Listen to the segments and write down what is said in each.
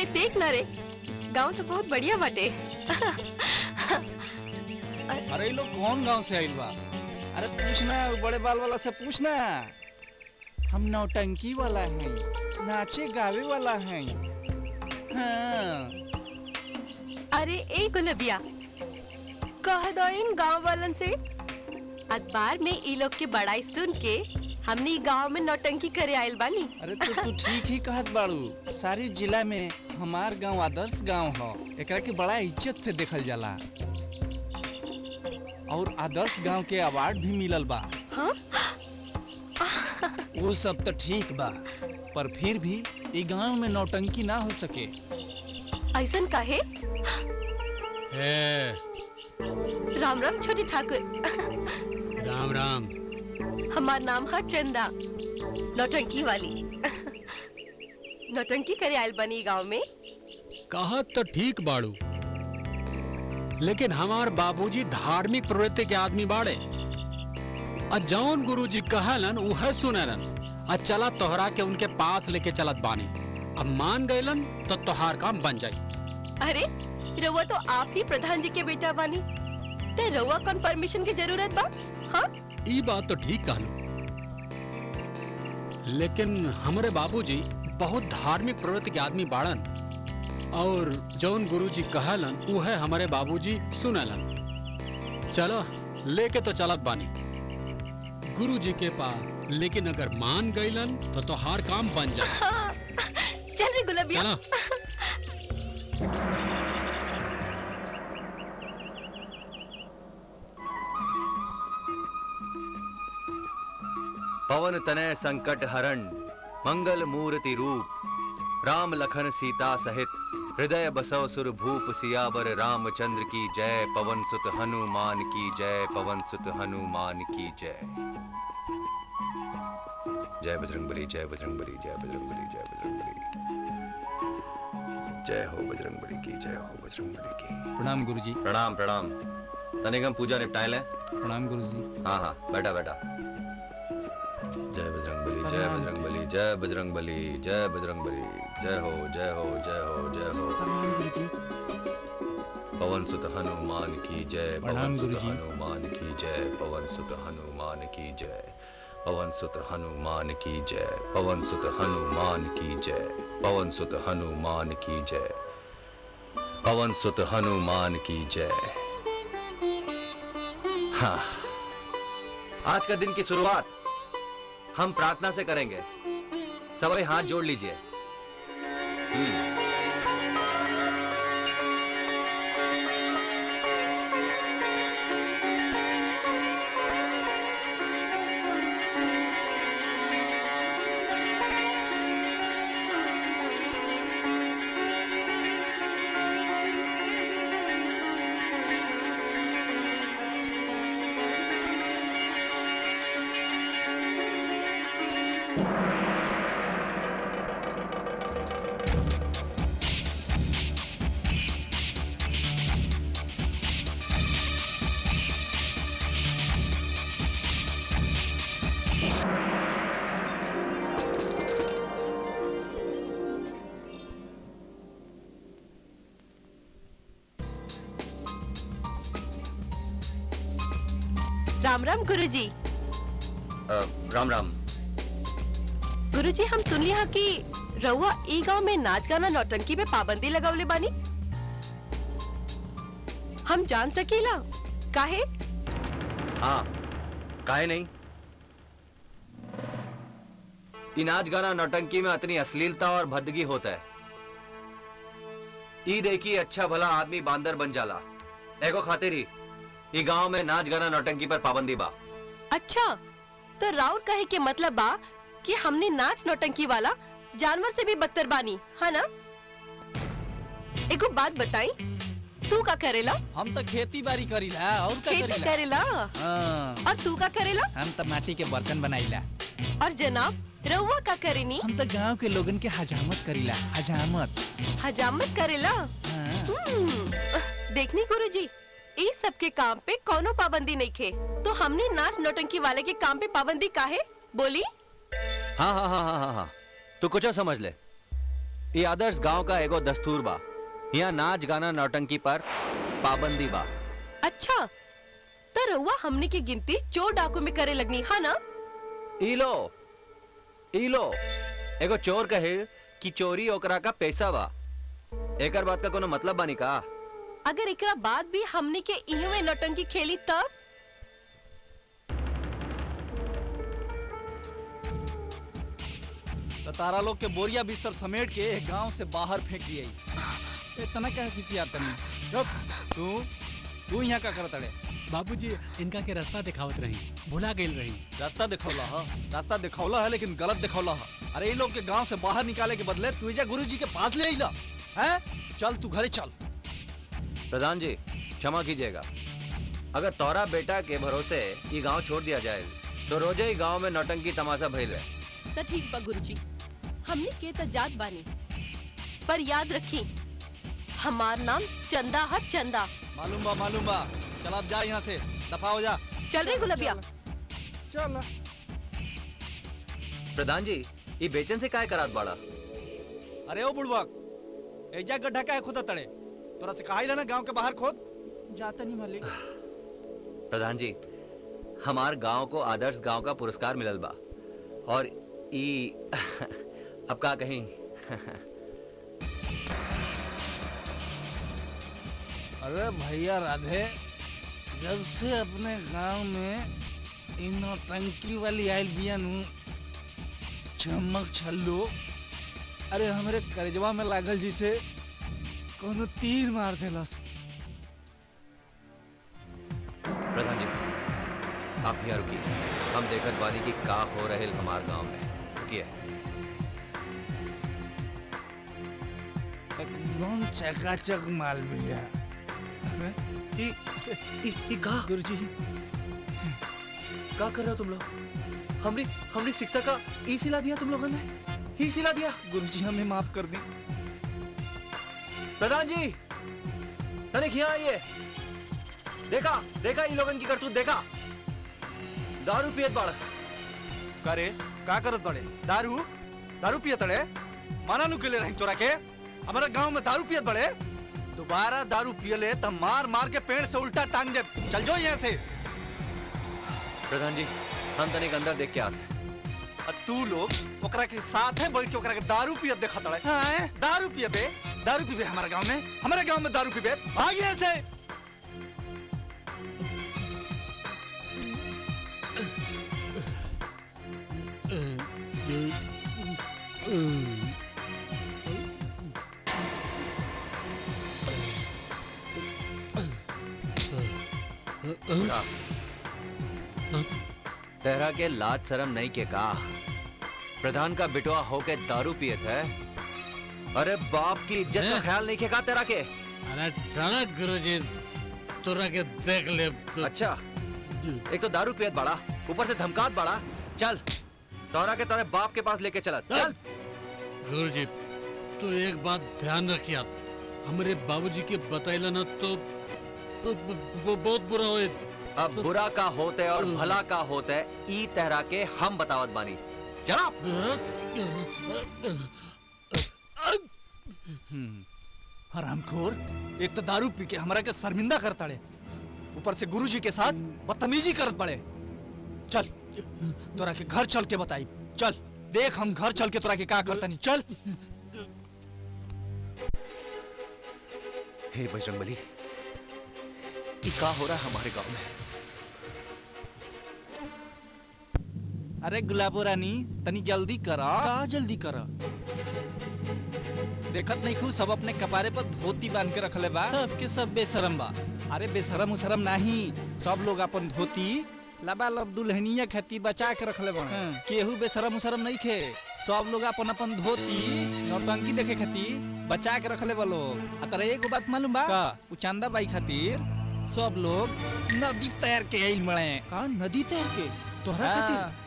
अरे देख ना रे, गांव तो बहुत बढ़िया बाटे। अरे ये लोग कौन गांव से आइल बा? अरे पूछना बड़े बाल वाला से पूछना। हम नौटंकी वाला हैं, नाचे गावे वाला हैं। हाँ। अरे ए गुलबिया, कह दो इन गांव वालन से अखबार में ई लोग की बड़ाई सुन के हमनी गांव में नौटंकी करे आयल बानी। अरे तू ठीक ही कहत बाड़ू। सारी जिला में हमार गांव आदर्श गांव हो, एकरा के बड़ा इज्जत से देखल जाला और आदर्श गांव के अवार्ड भी मिलल बा। हाँ? वो सब तो ठीक बा, पर फिर भी ई गांव में नौटंकी ना हो सके। ऐसन काहे? राम राम छोटे ठाकुर। राम राम। हमार नाम है चंदा, नौटंकी वाली। नौटंकी करे आयल बनी गांव में। कहत तो ठीक बाड़ू, लेकिन हमार बाबूजी धार्मिक प्रवृत्ति के आदमी बाड़े। जौन गुरुजी कहलन उहे सुनेलन। चला तोहरा के उनके पास लेके चलत बानी। अब मान गइलन तो तोहार काम बन जाई। अरे रउआ तो आप ही प्रधान जी के बेटा बानी, ते रउआ कौन परमिशन की जरूरत बा? हाँ? ई बात तो ठीक कहलू, लेकिन हमारे बाबूजी बहुत धार्मिक प्रवृत्ति के आदमी बाड़न और जौन गुरुजी कहलन उहे हमारे बाबूजी सुनलन। चलो लेके तो चलत बानी गुरुजी के पास, लेकिन अगर मान गइलन तो तोहार काम बन जाए। हाँ। चल रे गुलाबिया। पवन तनय संकट हरण मंगल मूर्ति रूप, राम लखन सीता सहित हृदय बसव सुर भूप। सियावर रामचंद्र की जय, पवन सुत हनुमान की जय, पवन सुत हनुमान की जय। जय बजरंगबली, जय बजरंगबली, जय बजरंगबली, जय बजरंगबली। जय हो बजरंगबली की, जय हो बजरंगबली की। प्रणाम गुरुजी। प्रणाम प्रणाम। तनिगम पूजा निपटाए। प्रणाम गुरुजी। हाँ हाँ, बैठा बैठा। जय बजरंगबली, जय बजरंगबली, जय बजरंगबली, जय बजरंगबली। जय हो जय हो जय हो जय हो। पवन सुत हनुमान की जय, पवन सुत हनुमान की जय, पवन सुत हनुमान की जय, पवन सुत हनुमान की जय, पवन सुत हनुमान की जय, पवन सुत हनुमान की जय, पवन सुत हनुमान की जय। हाँ, आज का दिन की शुरुआत हम प्रार्थना से करेंगे। सब हाथ जोड़ लीजिए। राम राम गुरुजी। राम राम। गुरुजी, हम सुन लिया कि रउआ ई गांव में नाच गाना नौटंकी पे पाबंदी लगावले बानी। हम जान सकीला काहे? हाँ, काहे नहीं। ई नाच गाना नौटंकी में इतनी अश्लीलता और भद्दगी होता है। ई देखी अच्छा भला आदमी बांदर बन जाला। एगो खातिर ही ई गांव में नाच गाना नौटंकी पर पाबंदी बा। अच्छा, तो राउर कहे के मतलब बा कि हमने नाच नौटंकी वाला जानवर से भी बदतर बानी, है ना? एगो बात बताई, तू का करेला? हम तो खेती बाड़ी करीला और का खेती करेला। और तू का करेला? हम तो माटी के बर्तन बनाईला। और जनाब रउआ का करेनी? हम तो गांव के लोगन के हजामत करीला। हजामत हजामत करेला। देखनी गुरुजी, इस सब के काम पे कोनो पाबंदी नहीं खे, तो हमने नाच नौटंकी वाले के काम पे पाबंदी काहे बोली? हाँ हाँ हाँ हाँ हाँ हाँ, तू कुछ समझ ले। ये आदर्श गांव का एगो दस्तूर बा। यहाँ नाच गाना नौटंकी पर पाबंदी बा। अच्छा तो रउआ हमने की गिनती चोर डाकू में करे लगनी है ना? इलो एगो चोर कहे कि चोरी ओकरा का पैसा बा। एकर बात का कोनो मतलब बानी का? अगर एकरा बाद भी हमने के इहवे नौटंकी खेली तब? तो तारा लोग के बोरिया बिस्तर समेट के गांव से बाहर फेंक दिए। इतना क्या खुशी आता नहीं। चुप तू यहाँ का करत अड़े? बाबूजी इनका के रास्ता दिखावत रही, भुला गेल रही। रास्ता दिखौला है, रास्ता दिखौला है लेकिन गलत दिखौला है। अरे ये लोग के गांव से बाहर निकाले के बदले तू जा गुरुजी के पास ले आइला हैं? चल तू घरे चल। प्रधान जी क्षमा कीजिएगा, अगर तोरा बेटा के भरोसे ये गांव छोड़ दिया जाए तो रोजे ही गांव में नौटंकी तमाशा भइल रहे। तो ठीक बा गुरुजी, हमने के तो जात बानी, पर याद रखी हमार नाम चंदा है, चंदा। मालूम बा। चल अब जा यहाँ से, दफा हो जा। चल रही गुलाबिया। चल। प्रधान जी ये बेचन से काय करात बाड़ा? अरे ओ बुड़बक, एजा गड्ढा काहे खोदा तड़े? तोरा से कहा ना गांव के बाहर खोद। जाता नहीं मालिक। प्रधान जी हमार गांव को आदर्श गांव का पुरस्कार मिलल बा और ई अब का कहीं अरे भैया राधे, जब से अपने गांव में इन नौटंकी वाली आयल बिया नु चमक छल्लो, अरे हमरे करजवा में लागल जिसे कोनो तीर मार देलस। प्रधान जी आप यहाँ रुकिए, हम देखत बानी की का हो रहे हमार गांव में। रुकिए। एकदम चकाचक माल भैया। गुरुजी क्या कर रहे हो तुम लोग? हमरी शिक्षा का ई सिला दिया तुम लोगों ने, ही सिला दिया। गुरुजी हमें माफ कर दें। प्रधान जी तनिक यहाँ आइए। देखा इन लोगों की करतूत देखा। दारू पियत बाड़। करे का करत बड़े? दारू पियत अड़े? माना नु के ले रही तोरा के? हमारे गांव में दारू पियत बड़े? दोबारा दारू पियले तो मार मार के पेड़ से उल्टा टांग दे। चल जो यहाँ से। प्रधान जी हम तनिक अंदर देख के आते। और तू लोग ओकरा के साथ है बैठ के ओकरा के दारू पियत देखत अड़े? हां दारू पियबे? दारू पीबे हमारे गांव में दारू पीबे? भाग यहाँ से। तेरा के लाज शर्म नहीं के का? प्रधान का बिटवा होके दारू पियत है? अरे बाप की इज्जत का ख्याल नहीं खेगा तेरा के? अरे चला गुरुजी तोरा के देख ले तो। अच्छा एक तो दारू पियत बाड़ा, ऊपर से धमकात बाड़ा। चल तोरा के तेरे बाप के पास लेके चला। चल गुरुजी तू एक बात ध्यान रखिया, हमारे बाबूजी के बतैला न तो बहुत बुरा होए। अब बुरा का होते और भला का होते ई तेरा के हम बतावत बानी। चला। हरामखोर, एक तो दारू पी के हमारा के शर्मिंदा करता है, ऊपर से गुरुजी के साथ बदतमीजी करत पड़े। चल तोरा के घर चल के बताई। चल देख हम घर चल के तोरा के का करता नहीं। चल। हे बजरंगबली ये का हो रहा है हमारे गांव में? अरे गुलाबो रानी तनी जल्दी करा। का जल्दी करा? देखत नहीं खू सब अपने कपारे पर धोती बांध के रखले बा। सब के सब बेशरम बा। अरे बेशरम उसरम नहीं, सब लोग अपन धोती लबालब दुल्हनिया खातिर बचा के रखले बा। केहू बेशरम उसरम नहीं खे। सब लोग अपन अपन धोती नौटंकी देखे खातिर बचा के रखले बा लोग। अतरे एगो बात मालूम बा का? उ चंदा बाई खातिर सब लोग नदी तैर के आइल मळे। का नदी तैर के? तोहरा खातिर?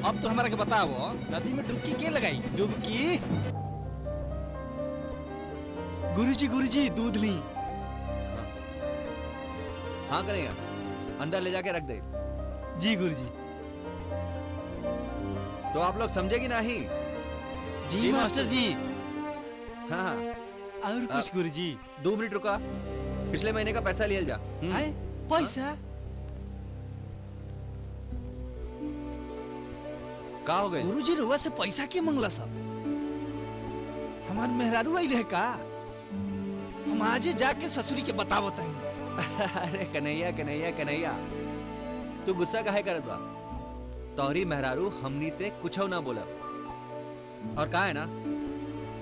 अब तो हमारा के बताओ, नदी में डुबकी के लगाई? डुबकी गुरुजी दूध ली। हाँ करेगा, अंदर ले जाके रख दे। जी गुरुजी। तो आप लोग समझेगी नहीं? जी मास्टर जी। हाँ हाँ और कुछ गुरुजी? 2 मिनट रुका, पिछले महीने का पैसा लिया जा। आए पैसा? का हो गए? गुरुजी रुआ से पैसा के मंगला सब? हमार मेहरारू आई रहे का? हम आजे जाके ससुरी के बतावत हई। अरे कन्हैया कन्हैया कन्हैया, तू गुस्सा काहे करत बा? तोहरी मेहरारू हमनी से कुछ ना बोला, और का है ना,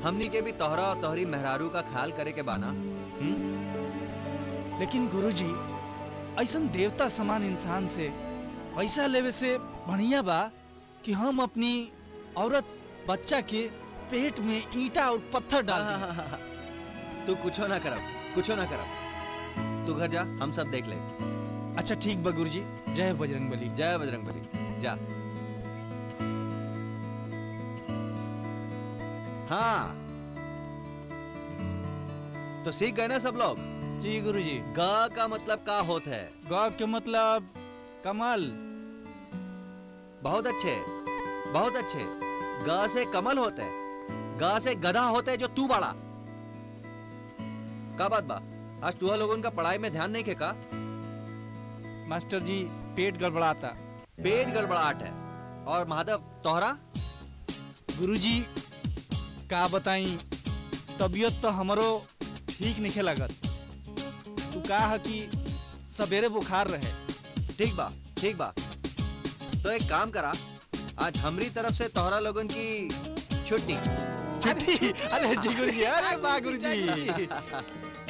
हमनी के भी तोहरा और तोहरी मेहरारू का ख्याल करे के बाना। लेकिन गुरुजी, ऐसन देवता समान इंसान से पैसा लेवे से बढ़िया बा कि हम अपनी औरत बच्चा के पेट में ईंटा और पत्थर डाल दें। तू कुछ ना करब, कुछ ना करब। तू घर जा, हम सब देख ले। अच्छा ठीक बा गुरुजी। जय बजरंगबली। जय बजरंगबली। जा। हाँ, तो सीख गए ना सब लोग? जी गुरुजी। ग का मतलब का होत है? ग के मतलब कमल। बहुत अच्छे, बहुत अच्छे। ग से कमल होते है, ग से गधा होते है जो तू बड़ा। का बात बा, आज तुहा लोगों का पढ़ाई में ध्यान नहीं के का? मास्टर जी पेट गड़बड़ाता। पेट गड़बड़ाहट है। और माधव तोहरा? गुरुजी का बताई, तबीयत तो हमरो ठीक नहीं लगत। तू कहा कि सवेरे बुखार रहे। ठीक बा, ठीक बा। तो एक काम करा, आज हमरी तरफ से तोहरा लोगन की छुट्टी। छुट्टी? अरे जी गुरुजी, अरे वाह गुरुजी।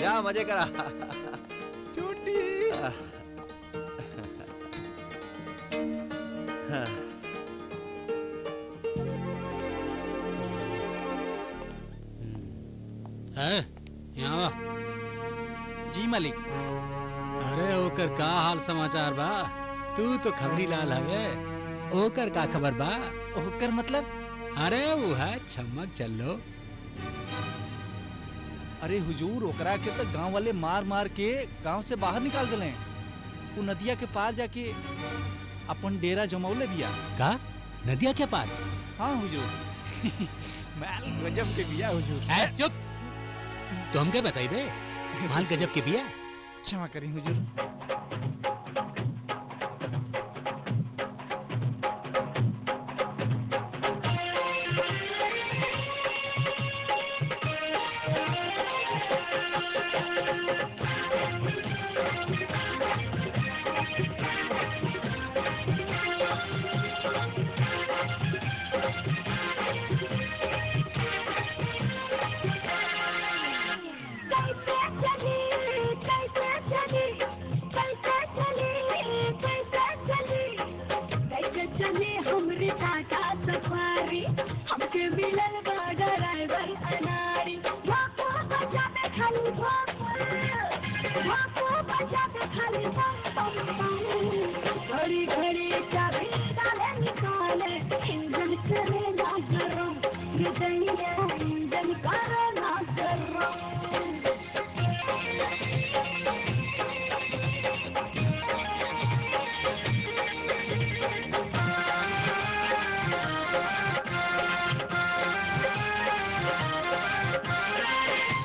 जा मजे करा। छुट्टी। है यहाँ वा। जी मालिक। अरे ओकर का हाल समाचार बा? तू तो खबरी लाल हवे, ओकर का खबर बा? ओकर मतलब? अरे वो है छमक चलो। अरे हुजूर, ओकरा के तो गांव वाले मार मार के गांव से बाहर निकाल दिले। वो नदिया के पार जाके अपन डेरा जमौले बिया। का? नदिया के पार? हाँ हुजूर। माल गजब के बिया हुजूर। है चुप, तो हम क्या बताई बे? माल गजब के बिया। क्षमा करी हुजूर। घड़ी घड़ी चाबी डाले निकाले, इंजन करे ना गरम, हृदय इंजन करे ना गरम।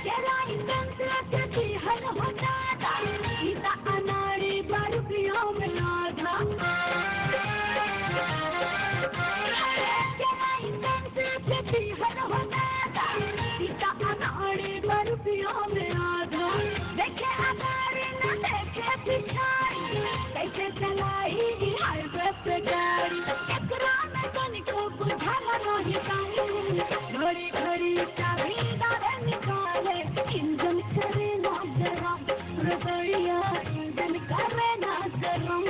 तेरा इंजन से चलती हर होता था, सीता अनाड़ी बारूदियों में लाधा। तेरा इंजन से चलती हर होता था, सीता अनाड़ी बारूदियों में लाधा। देखे अनाड़ी न देखे पिछाड़ी, कैसे चलाई हाईवे पे गाड़ी। एकरा में तनिको बुझाला नहीं पाई, घड़ी घड़ी चाबी डाले निकाले, इंजन करे ना गरम, हृदय इंजन करे ना गरम।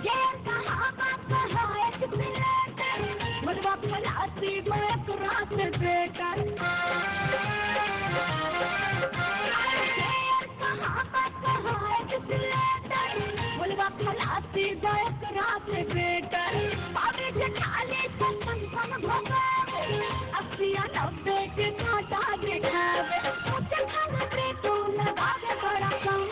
ये कहावत कहा एक मिनट, मुर्गा फलासी में एक रात बेटा। मुर्गा फलासी एक रात बेटा। बाबे जेठानी से संग भगा, 80 90 के कांटा दिखावे मुझे खाना पे तू लगा दे बड़ा कम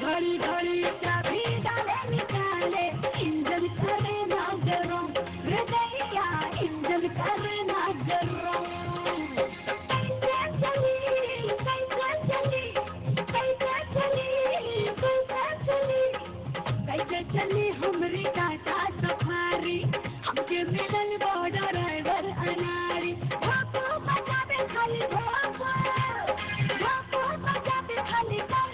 घड़ी घड़ी चाबी डाले निकाले इंजन करे ना गरम हृदया इंजन करे ना गरम कैसे चली कैसे चली कैसे चली कैसे चली कैसे चली हमरी टाटा सफारी हमके मिलल बॉर्डर ड्राइवर अनारी भापो बजावे खाली भापो भापो बजावे खाली बम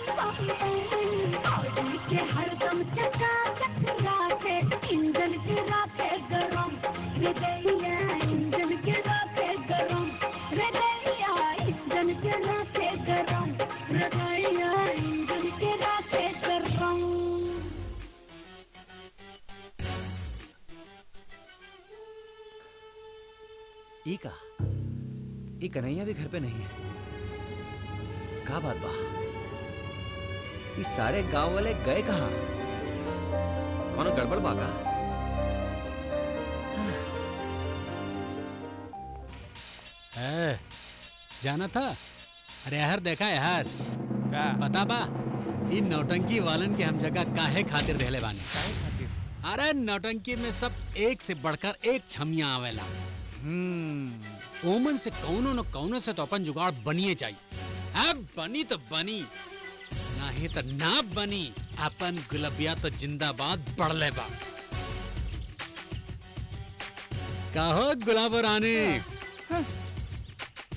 के हरदम चका चकराते इंजन के राखे गरम हृदया इंजन के राखे गरम हृदया इंजन के राखे गरम हृदया इंजन के राखे गरम ई का ई कन्हैया भी घर पे नहीं है। का बात बा? ये सारे गांव वाले गए कहाँ? कौनो गड़बड़ बा का? जाना था? अरे यार देखा यार, का पता बा इन नौटंकी वालन के हम जगह काहे खातिर रहले बानी? काहे खातिर? अरे नौटंकी में सब एक से बढ़कर एक छमिया आवेला। ओमन से कौनो न कौनो से तो अपन जुगाड़ बनिए चाहिए। अब बनी तो बनी, नहीं तो ना बनी। अपन गुलबिया तो जिंदाबाद बढ़ले बा। कहो गुलाबो रानी।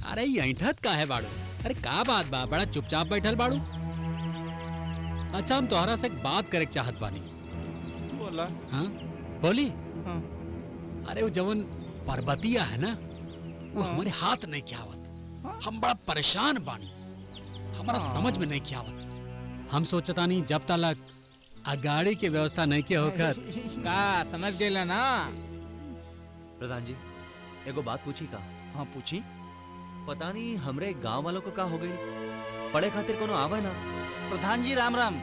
अरे ऐठत काहे बाड़ू? अरे का बात बा, बड़ा चुपचाप बैठल बाड़ू। अच्छा हम तोहरा से एक बात करे चाहत बानी। बोला। हाँ बोली। हाँ। अरे वो जवन पर्वतिया है ना, वो हाँ। हमारे हाथ नहीं क्या आवत। हाँ। हम बड़ा परेशान बानी, हमारा हाँ। समझ में नहीं क्या आवत। हम सोचता नहीं जब तक अगाड़ी की व्यवस्था नहीं के होकर का समझ गेला ना। प्रधान जी एगो बात पूछी का? हाँ पूछी। पता नहीं हमरे गांव वालों को का हो गई, पढ़े खातिर कोनो आवे ना। प्रधान जी राम राम।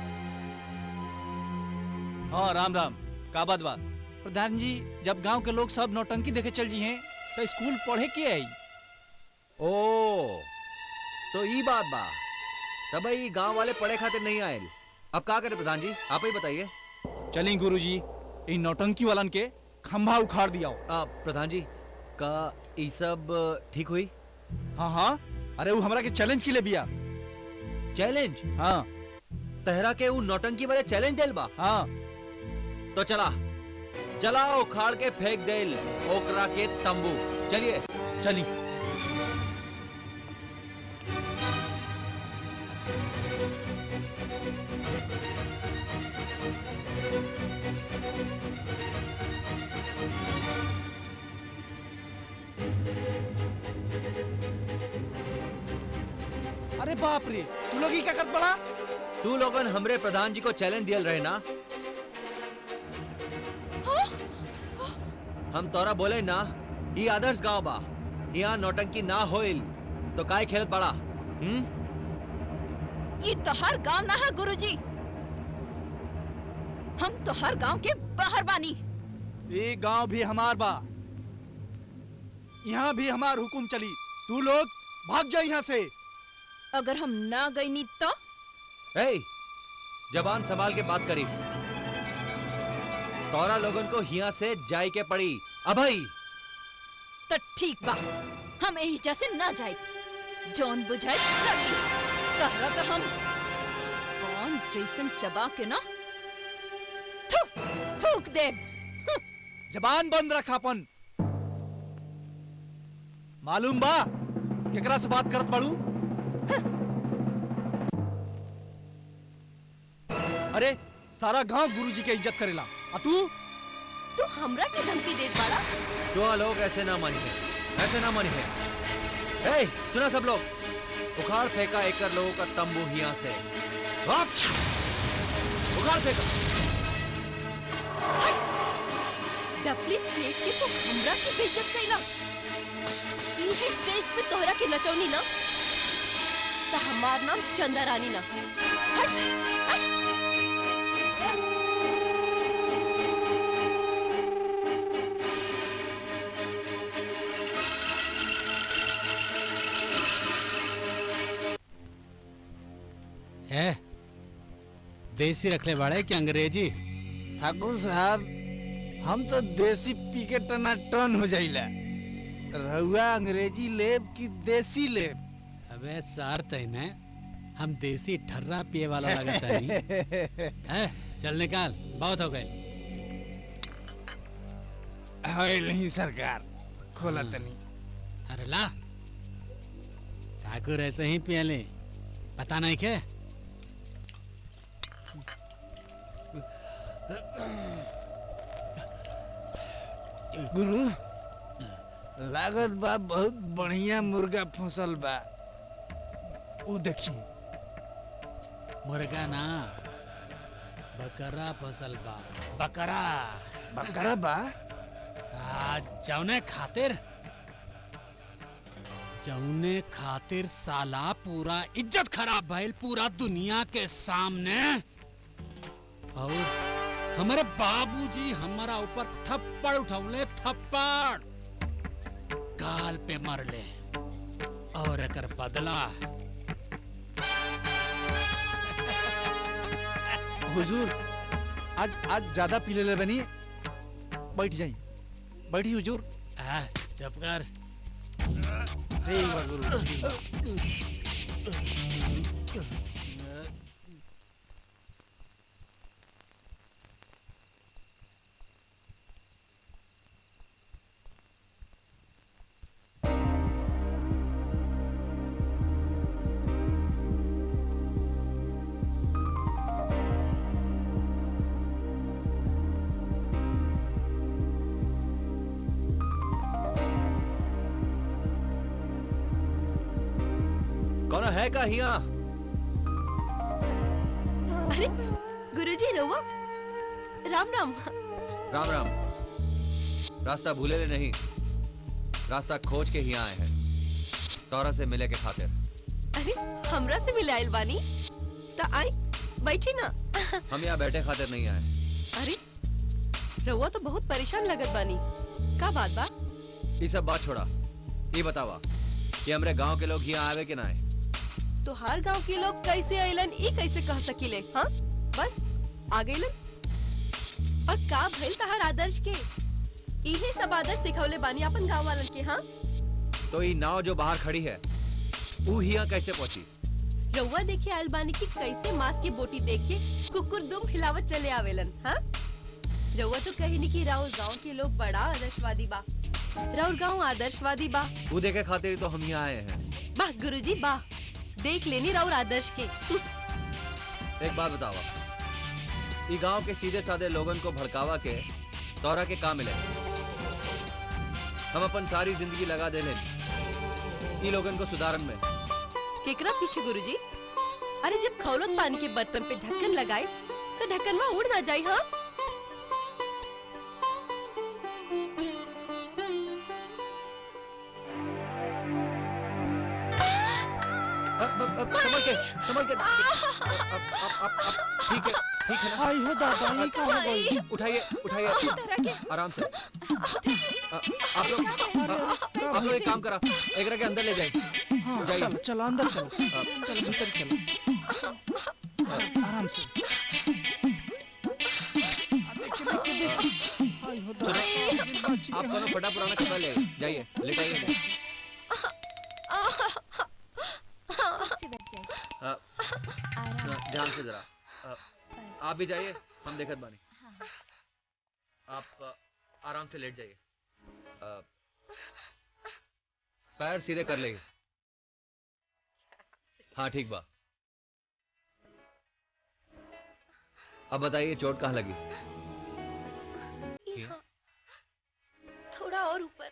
हाँ राम राम। का बात बा? प्रधान जी जब गांव के लोग सब नौटंकी देखे चल जी हैं तो स्कूल पढ़े के आई। ओ तो ई बात बा, तब ई गांव वाले पढ़े खातिर नहीं आए। अब का करे प्रधान जी, आप ही बताइए। चली गुरुजी, इन नौटंकी वालन के खंभा उखाड़ दिया। प्रधान जी का ई सब ठीक हुई? हाँ हाँ, अरे वो हमरा के चैलेंज के लिए बिया। चैलेंज? हाँ तहरा के वो नौटंकी वाले चैलेंज देल बा? हाँ। तो चला चला उखाड़ के फेंक देल ओकरा के तंबू। चलिए चली। अरे बाप रे, तू लोग ही क्या कर पड़ा? तू लोगन हमरे प्रधान जी को चैलेंज दियल रहे ना। हम तोरा बोले ना, ये आदर्श गांव बा, यहाँ नौटंकी ना होइल तो काय खेलत बड़ा? ये तो हर गांव ना है गुरुजी। हम तो हर गांव के बाहर बानी। ये गांव भी हमार बा, यहाँ भी हमार हुकुम चली। तू लोग भाग जा यहाँ से। अगर हम ना गई नी तो? ए, जबान संभाल के बात करी। तोरा लोगन को यहाँ से जाय के पड़ी अभई। तो ठीक बा, हम यही जैसे ना जाए। जौन बुझाई लगी कहरा तो हम कौन जैसन चबा के ना थूक दे। जबान बंद रखा अपन। मालूम बा केकरा से बात करत बाड़ू? अरे सारा गांव गुरुजी के इज्जत करेला, आ तू हमरा के धमकी देत बाड़ा? तो लोग ऐसे ना मानी है, ऐसे ना मानी है। ए, सुना सब लोग, उखाड़ फेंका एकर लोगों का तंबू यहाँ से। उखाड़ फेंका। डबली फेंक के तो हमरा की बेइज्जत कइला। इहे स्टेज पे तोहरा के नचौनी ना, तो हमार नाम चंदा रानी ना। हट, हट। ए, देसी रखले बाड़े कि अंग्रेजी? ठाकुर साहब हम तो देसी पी के टनाटन हो जाइला। रहुआ अंग्रेजी लेब की देसी लेब? अबे सार तैने हम देसी ठर्रा पिए वाला लगता है। चल निकाल, बहुत हो गए। है नहीं सरकार, खोला तनी। अरे ला, ठाकुर ऐसे ही पिए ले, पता नहीं क्या? गुरु लागत बा बहुत बढ़िया मुर्गा फसल बा। वो देखी मुर्गा ना, बकरा फसल बा। बकरा। बकरा बा? जौने खातिर साला पूरा इज्जत खराब भइल पूरा दुनिया के सामने। और हमारे बाबूजी हमारा ऊपर थप्पड़ उठौले, थप्पड़ गाल पे मरले। और एकर बदला हुजूर आज ज्यादा पी ले बनी। बैठ जाई, बैठी हुजूर। चुप कर। ठीक बा गुरु, ठीक बा। कौन है का हिया? अरे गुरुजी रहुआ, राम राम। राम राम। रास्ता भूले ले नहीं, रास्ता खोज के ही आए हैं तोरा से मिले के खातिर। अरे हमरा से मिले आइल बानी, तो आई बैठी ना। हम यहाँ बैठे खातिर नहीं आए। अरे रहुआ तो बहुत परेशान लगत बानी, का बात बा? ये सब बात छोड़ा, ये बतावा कि हमरे गांव के लोग यहाँ आवे कि ना आए? तो हर गांव के लोग कैसे आइलन ई कैसे कह सकीले? हाँ बस आ गइलन। और का भइल तहार आदर्श के? इहे सब आदर्श सिखौले बानी अपन गांव वालन के। हाँ तो ये नाव जो बाहर खड़ी है वो यहाँ कैसे पहुंची? रउआ देखे आइल बानी की कैसे मांस की बोटी देख के कुकुर दुम खिलावत चले आवेलन। हाँ रउआ तो कही कि राउर गांव के लोग बड़ा आदर्शवादी बा, राउर गांव आदर्शवादी बा। वो देखे खातिर तो हम यहाँ आए हैं। वाह गुरुजी वाह, देख लेनी राउर आदर्श के। एक बात बतावा, ये गांव के सीधे साधे लोगन को भड़कावा के तोरा के काम मिले? हम अपन सारी जिंदगी लगा दे ये लोगन को सुधारन में। केकरा पीछे गुरुजी? अरे जब खौलत पानी के बर्तन पे ढक्कन लगाए तो ढक्कन में उड़ ना जाए। हाँ संभल के, संभल के। ठीक है ना? आई हो दादा, ये का हो गई? उठाइए, उठाइए, आराम से। आप लोग एक काम करा, एक के अंदर ले जाए। हाँ, जाइए। चलो चलो अंदर चलो, चलो भीतर चलो। आराम से। आई हो दादा, आप दोनों फटा पुराना कपड़ा ले जाइए, लेटाइए। ध्यान से जरा, आप भी जाइए, हम देखत बानी। आप आराम से लेट जाइए। पैर सीधे कर लेंगे। हाँ ठीक बा। अब बताइए चोट कहाँ लगी? यहाँ, थोड़ा और ऊपर।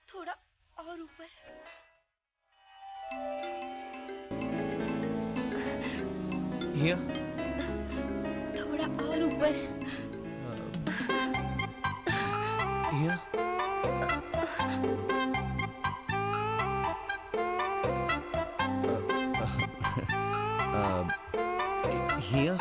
थोड़ा और ऊपर। यहाँ? थोड़ा और ऊपर। यहाँ? यहाँ?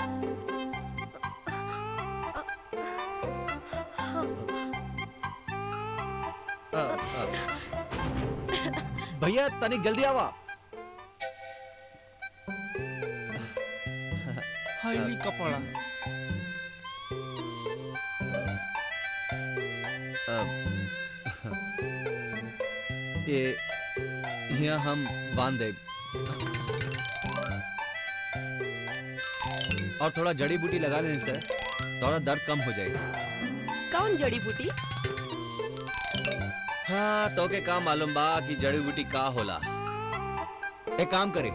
भैया तनिक जल्दी आवा। हाईली कपड़ा ये यहाँ हम बांध दे और थोड़ा जड़ी बूटी लगा लेने से थोड़ा दर्द कम हो जाएगा। कौन जड़ी बूटी? हाँ तो के काम मालूम बा कि जड़ी बूटी का होला। एक काम करे,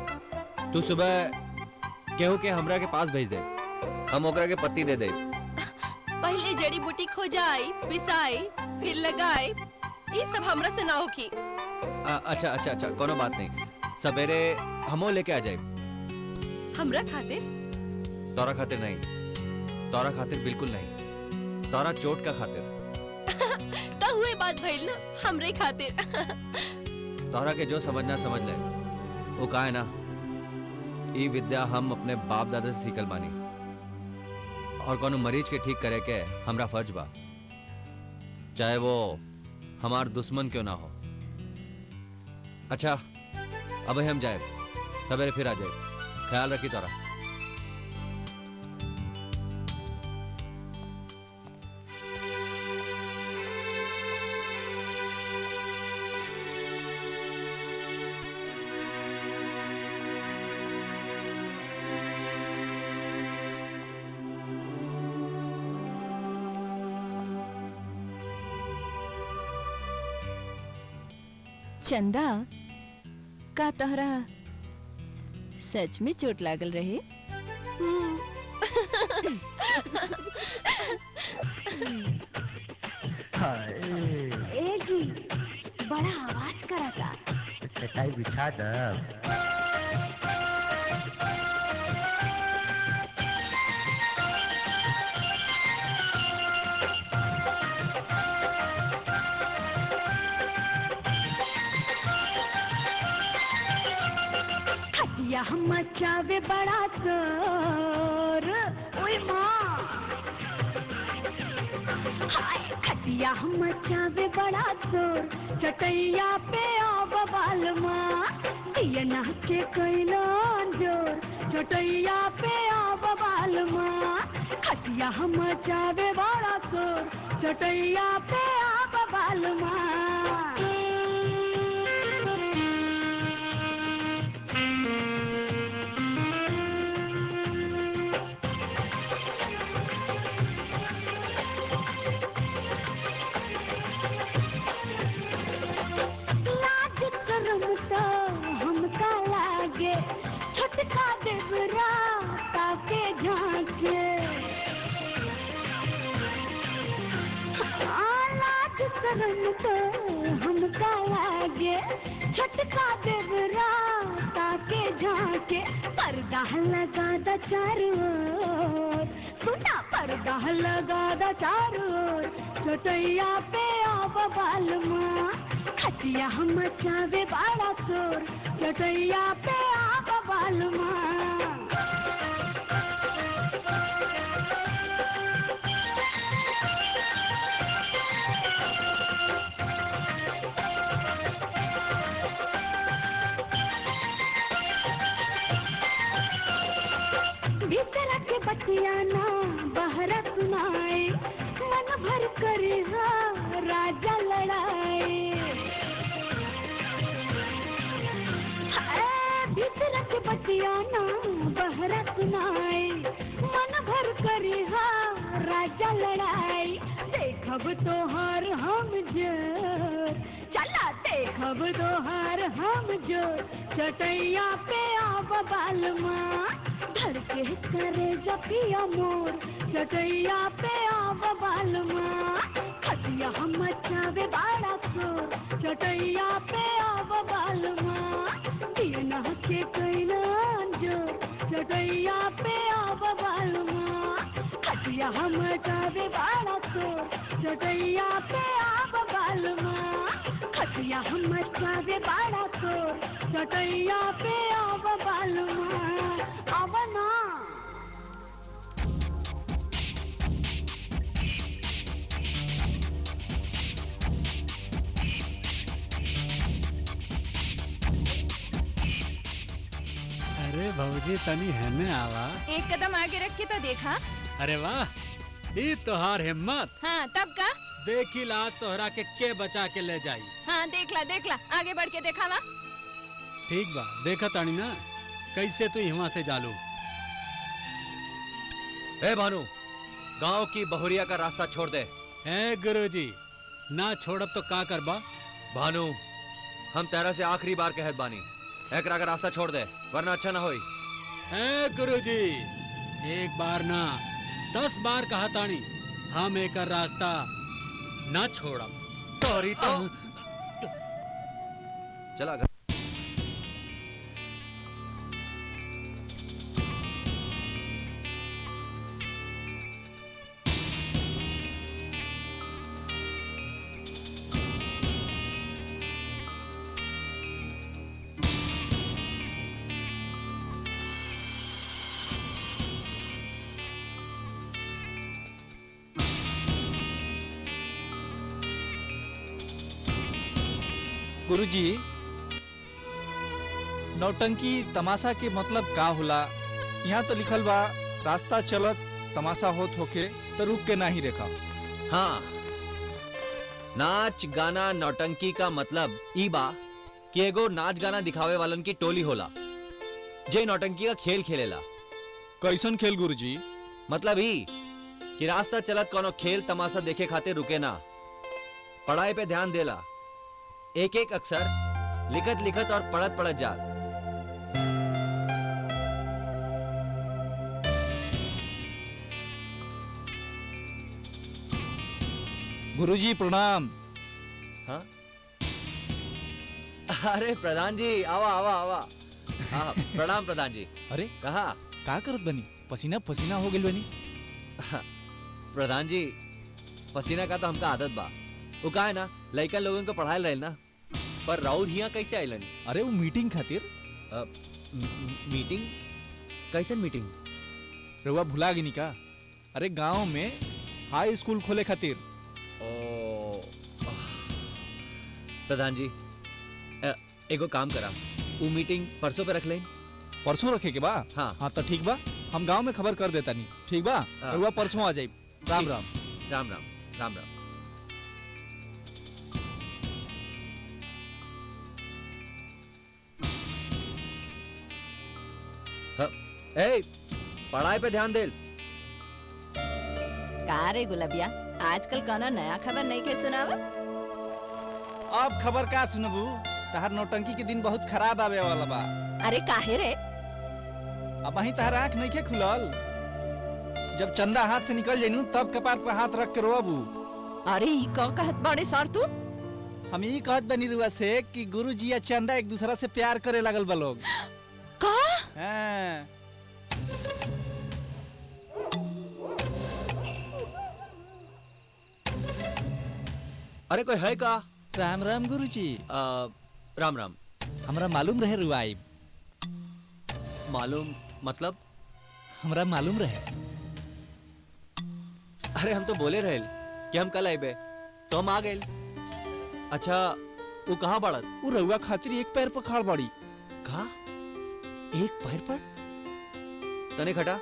तू सुबह केहू के हमरा के पास भेज दे, हम ओकरा के पत्ती दे दे। पहले जड़ी बूटी खोजाई, पिसाई, फिर लगाई, ये सब हमरा से ना होगी। अच्छा अच्छा अच्छा, कोनो बात नहीं। सवेरे हमो लेके आ जाए। हमरा खातिर? तोरा खातिर नहीं, तोरा खातिर बिल्कुल नहीं, तोरा चोट का खातिर। तो हुए बात भइल ना, हमरे खातिर। तोरा के जो समझना समझ ले। वो का है ना, ये विद्या हम अपने बाप दादा से सीखल बानी और कोनो मरीज के ठीक करे के हमरा फर्ज बा, चाहे वो हमार दुश्मन क्यों ना हो। अच्छा अब हम जाए, सवेरे फिर आ जाए। ख्याल रखी तोरा। चंदा, का तोहरा सच में चोट लागल रहे? ए जी बड़ा आवाज करता। चटाई बिछा दब। खटिया मचावे बड़ा शोर, ओए माँ। हाय खटिया मचावे बड़ा शोर, चटैया पे आव बाल माँ। दिया नाचे कैलान जोर, चटैया पे आव बाल माँ। खटिया मचावे बड़ा शोर, चटैया पे आव बाल माँ। लाज शरम तो हमका लागे, छटका देवरा ताके झांके। लाज शरम तो हमका लागे, छटका देवरा ताके झांके। पर्दा लगा दा चारों ओर, सुना पर्दा लगा दा चारों ओर, चटैया पे आव बाल माँ। खटिया मचावे बड़ा शोर, चटैया पे आव बाल माँ। भीतर के बतिया ना बाहर सुनाए, मन भर करे हाँ राजा लड़ाए। भीतर के बतिया ना बाहर सुनाए, मन भर करे हाँ राजा लड़ाई। देखब तोहार हम जोर, चला देखब तोहार हम जोर, चटैया पे आव बाल माँ। धड़के करे जपिया मोर, चटैया पे आव बाल माँ। खटिया मचावे बड़ा शोर, चटैया पे आव बाल माँ। दिया के कैलान जोर, चटैया पे आव बाल माँ। खटिया मचावे बड़ा शोर, चटैया पे आव बाल माँ। खटिया मचावे बड़ा शोर, चटैया पे आव बाल माँ। आवना अरे भौजी तनी हेने आवा। एक कदम आगे रख के तो देखा। अरे वाह, ई तोहार हिम्मत। हाँ तब का। देखी लाज तोहरा के बचा के ले जाई। हाँ देख ला आगे बढ़ के देखा वा। ठीक बा, देखा तानी ना कैसे तू यहाँ से जालू। ए भानु, गांव की बहुरिया का रास्ता छोड़ दे। ए गुरुजी, ना छोड़ब तो का करबा? भानु, हम तेरा से आखिरी बार कहत बानी, एकरा का रास्ता छोड़ दे वरना अच्छा ना होई। ए गुरुजी, एक बार ना 10 बार कहा तानी, हम एक रास्ता ना छोड़ब। तोरी तो चला घर। गुरुजी, नौटंकी तमाशा के मतलब का होला? यहाँ तो लिखल बा रास्ता चलत तमाशा होत होके तो रुक के नहीं रेखा। हाँ, नाच गाना नौटंकी का मतलब ई बा कि एगो नाच गाना दिखावे वालन की टोली होला जे नौटंकी का खेल खेलेला। कैसन खेल गुरुजी? मतलब ई कि रास्ता चलत कोनो खेल तमाशा देखे खातिर रुके ना, पढ़ाई पे ध्यान देला, एक एक अक्षर लिखत लिखत और पढ़त पढ़त जा। गुरुजी प्रणाम। हाँ? अरे प्रधान जी, आवा आवा आवा। हाँ, प्रणाम प्रधान जी। अरे कहा का करत बनी? पसीना पसीना हो गेल बनी। प्रधान जी, पसीना का तो हमका आदत बा। वो का है ना, लड़का लोगों को पढ़ाई रहे ना, पर राउर हिया कैसे आइलन? अरे वो मीटिंग खातिर। मीटिंग? कैसन मीटिंग? रउआ भुला गिनी का? अरे गांव में हाई स्कूल खोले खातिर। ओ प्रधान जी, एगो काम करा, वो मीटिंग परसों पे रख लें। परसों रखे के बा? हाँ हाँ तो ठीक बा, हम गांव में खबर कर देता नहीं। ठीक बा, हाँ। रउआ परसों आ जाई। राम ठीक। राम। राम राम राम राम। हाँ, ए, पढ़ाई पे ध्यान दे। का रे गुलबिया, आजकल कोनो नया खबर नहीं के सुनावा? अब खबर का सुनबू? तहार नौटंकी के दिन बहुत खराब आवे वाला बा। अरे काहे रे? अब वहीं तहार आँख नहीं के खुलल। जब चंदा हाथ से निकल जाइनू तब कपार पे हाथ रख के रोबू। अरे ई का कहत बड़े सर तू? हम ये कहत बनी रुआ से कि गुरुजी या चंदा एक दूसरा से प्यार करे लगल बा लोग। का? हाँ। अरे कोई है का? राम राम गुरुजी। राम राम। हमरा मालूम रहे रुआ आइब। मालूम मतलब? हमरा मालूम रहे। अरे हम तो बोले रहे कि हम कल आइबे, तो हम आ गए। अच्छा, वो कहाँ बढ़त? वो रउआ खातिर एक पैर पर खाड़ बड़ी। कहा? एक पैर पर? तने खटा?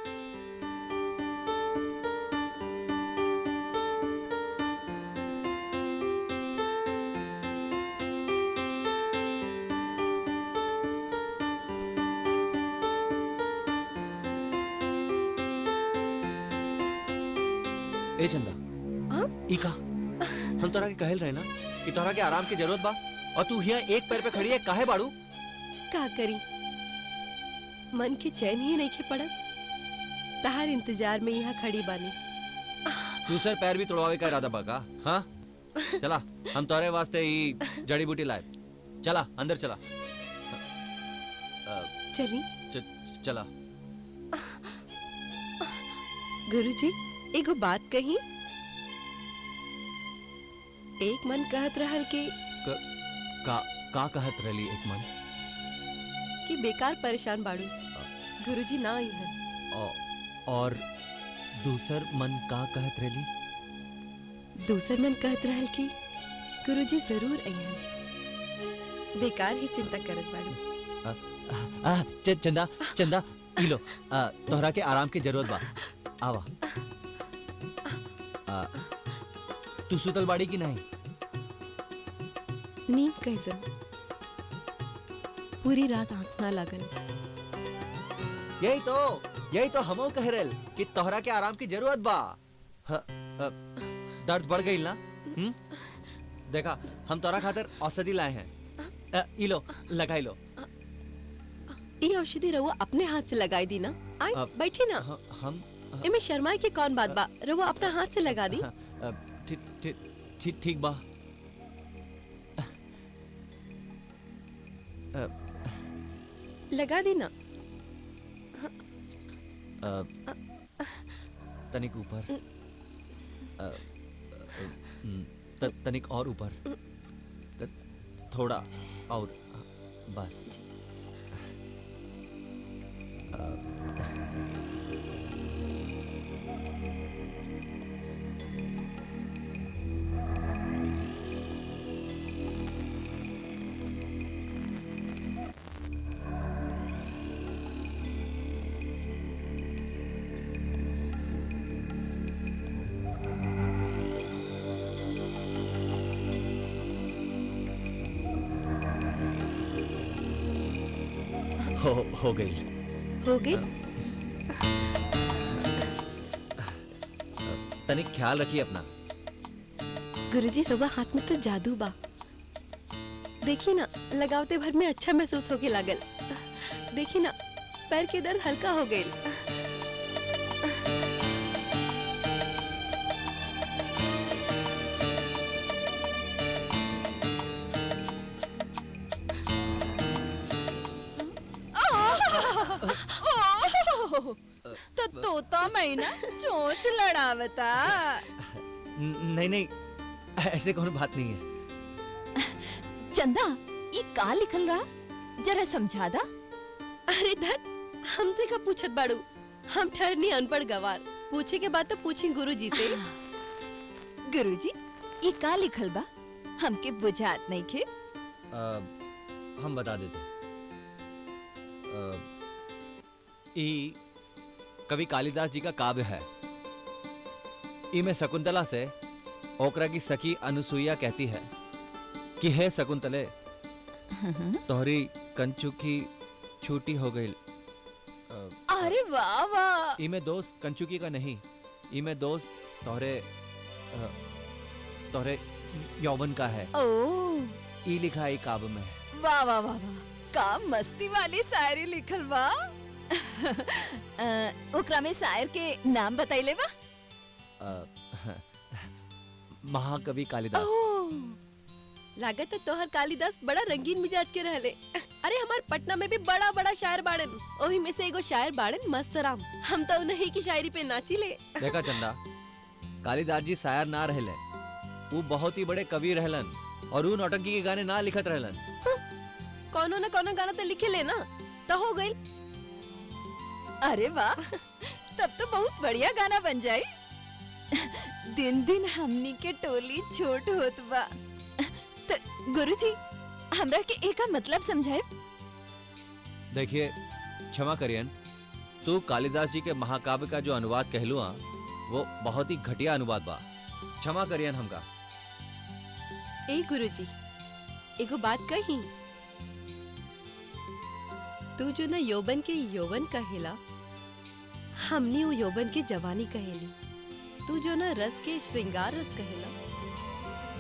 ए चंदा, हाँ? ई का? हम तोरा के कहल रहे ना कि तोरा के आराम की जरूरत बा, और तू यहाँ एक पैर पे खड़ी है, काहे बाड़ू? का करी, मन के चैन ही नहीं खे पड़त। तहार इंतजार में यहाँ खड़ी बानी। दूसर पैर भी तोड़वावे का इरादा बा का? हाँ? चला, हम तोरे वास्ते ही जड़ी बूटी लाए। चला अंदर चला। चली। चला। गुरुजी, एगो बात कही। एक मन कहत रहल के का कहत रहली एक मन? कि बेकार परेशान बाड़ू, गुरुजी ना आई है। और दूसर मन का कहत रहली? दूसर मन कहत रहल कि गुरुजी जरूर आई है। बेकार ही चिंता करत बाड़ू। चंदा चंदा ई लो तोहरा के आराम की जरूरत बा आवा तू सुतल बाड़ी की नहीं नींद कैसन पूरी रात आंख ना लगन। यही तो हमो कह रहल कि तोहरा के आराम की जरूरत बा। दर्द बढ़ गई ना? देखा हम तोहरा खातिर औषधि लाए हैं। ई लो लगाई लो। ये औषधि रहुआ अपने हाथ से लगाई दी ना। आई बैठी ना। हम इमे शर्माए की कौन बात बा, रहुआ अपना हाथ से लगा दी। ठीक बा। लगा दी ना। तनिक ऊपर तनिक और ऊपर थोड़ा और बस। हो गई। हो गई। तनिक ख्याल रखिए अपना। गुरुजी रवा हाथ में तो जादू बा। देखिए ना लगावते भर में अच्छा महसूस होके लागल। देखिए ना पैर के दर्द हल्का हो गए। तो तोता मैना चोंच लड़ावता। नहीं ऐसे कौन बात नहीं है। चंदा ये का लिखल रहा जरा समझा दा। अरे धत हमसे का पूछत बाड़ू, हम ठहरनी अनपढ़ गवार। पूछे के बाद तो पूछी गुरुजी से। गुरुजी ये का लिखल बा हमके बुझात नहीं खे। हम बता देते। ई कवि कालिदास जी का काव्य है। इमें शकुंतला से ओकरा की सखी अनुसुईया कहती है कि हे शकुंतले तोहरी कंचू की छूटी हो गई। अरे वाह वाह। इमें दोस्त कंचुकी का नहीं, इमें दोस्त तोहरे यौवन का है। ओ ई लिखा है काव्य में। वाह वाह वाह वाह का मस्ती वाली शायरी लिखल बा। ओकरा में शायर के नाम बताइले बा। महाकवि कालिदास। लागत है तोहर कालिदास बड़ा रंगीन मिजाज के रहले। अरे हमार पटना में भी बड़ा बड़ा शायर बाड़न। ओही में से एगो शायर बाड़न मस्त राम। हम तो उन्हीं की शायरी पे नाची ले। देखा चंदा कालिदास जी शायर ना रहले, वो बहुत ही बड़े कवि रहलन और वो नौटंकी के गाने ना लिखत रहलन। कोनो न कोनो गाना तो लिखे ले ना, तो हो गई। अरे वाह तब तो बहुत बढ़िया गाना बन जाए। दिन दिन हमनी के टोली छोट होत बा। तो गुरुजी हमरा के एका मतलब समझाए। देखिए क्षमा करियन, तू कालिदास जी के महाकाव्य का जो अनुवाद कहलू वो बहुत ही घटिया अनुवाद बा। क्षमा करियन हमका। ए गुरुजी एगो बात कही, तू जो ना यौवन के यौवन कहेला, हमनी वो यौवन के जवानी कहेली। तू जो ना रस के श्रृंगार रस कहेला,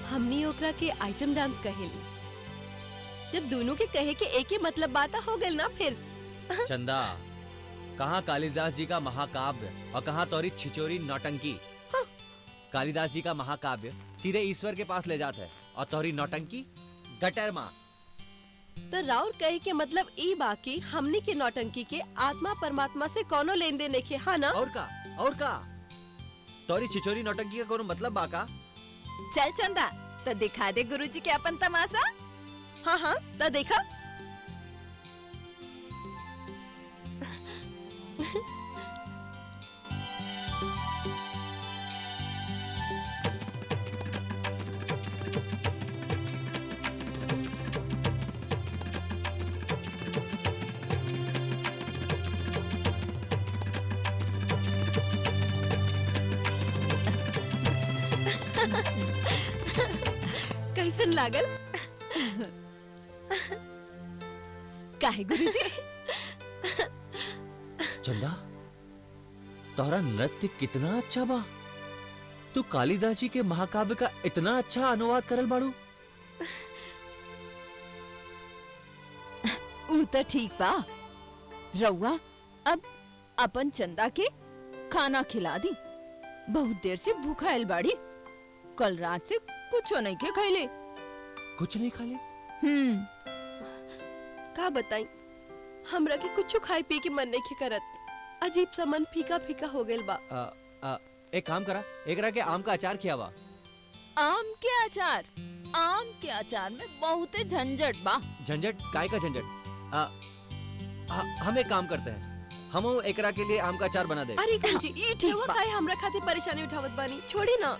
हमनी ओकरा के आइटम डांस कहेली। जब दोनों के कहे के एक ही मतलब बात हो गई ना फिर। चंदा कहाँ कालिदास जी का महाकाव्य और कहाँ तोरी छिचोरी नौटंकी। कालिदास जी का महाकाव्य सीधे ईश्वर के पास ले जाता है और तोरी नौटंकी गटर माँ। तो राउर कहे के मतलब ई बाकी हमनी के नौटंकी के आत्मा परमात्मा से कोनो लेन देन नहीं है ना। और का तोरी छिचोरी नौटंकी का कोनो मतलब बाका। चल चंदा तो दिखा दे गुरुजी के अपन तमाशा। हाँ तो देखा। कैसन लागल? काहे गुरुजी? चंदा, तोहरा नृत्य कितना अच्छा बा। तू कालिदास जी के महाकाव्य का इतना अच्छा अनुवाद करल बाड़ू। ऊ तो ठीक बा। रउआ अब अपन चंदा के खाना खिला दी। बहुत देर से भूखा आयल बाड़ी। कल रात से कुछो नहीं के खैले। कुछ नहीं खाले? का बताई, हमरा के कुछ खाए पी के मन नहीं के करत। अजीब सा मन फीका फीका हो गइल बा। एक काम करा, एकरा के आम का अचार खियावा। आम के अचार? आम के अचार में बहुत झंझट बा। झंझट? काय का झंझट? हम एक काम करते हैं, हम एकरा के लिए आम का अचार बना दे। अरे गुरुजी, ई ठीक रउआ बा। काहे हमरा खातिर परेशानी उठावत बानी? छोड़ी ना।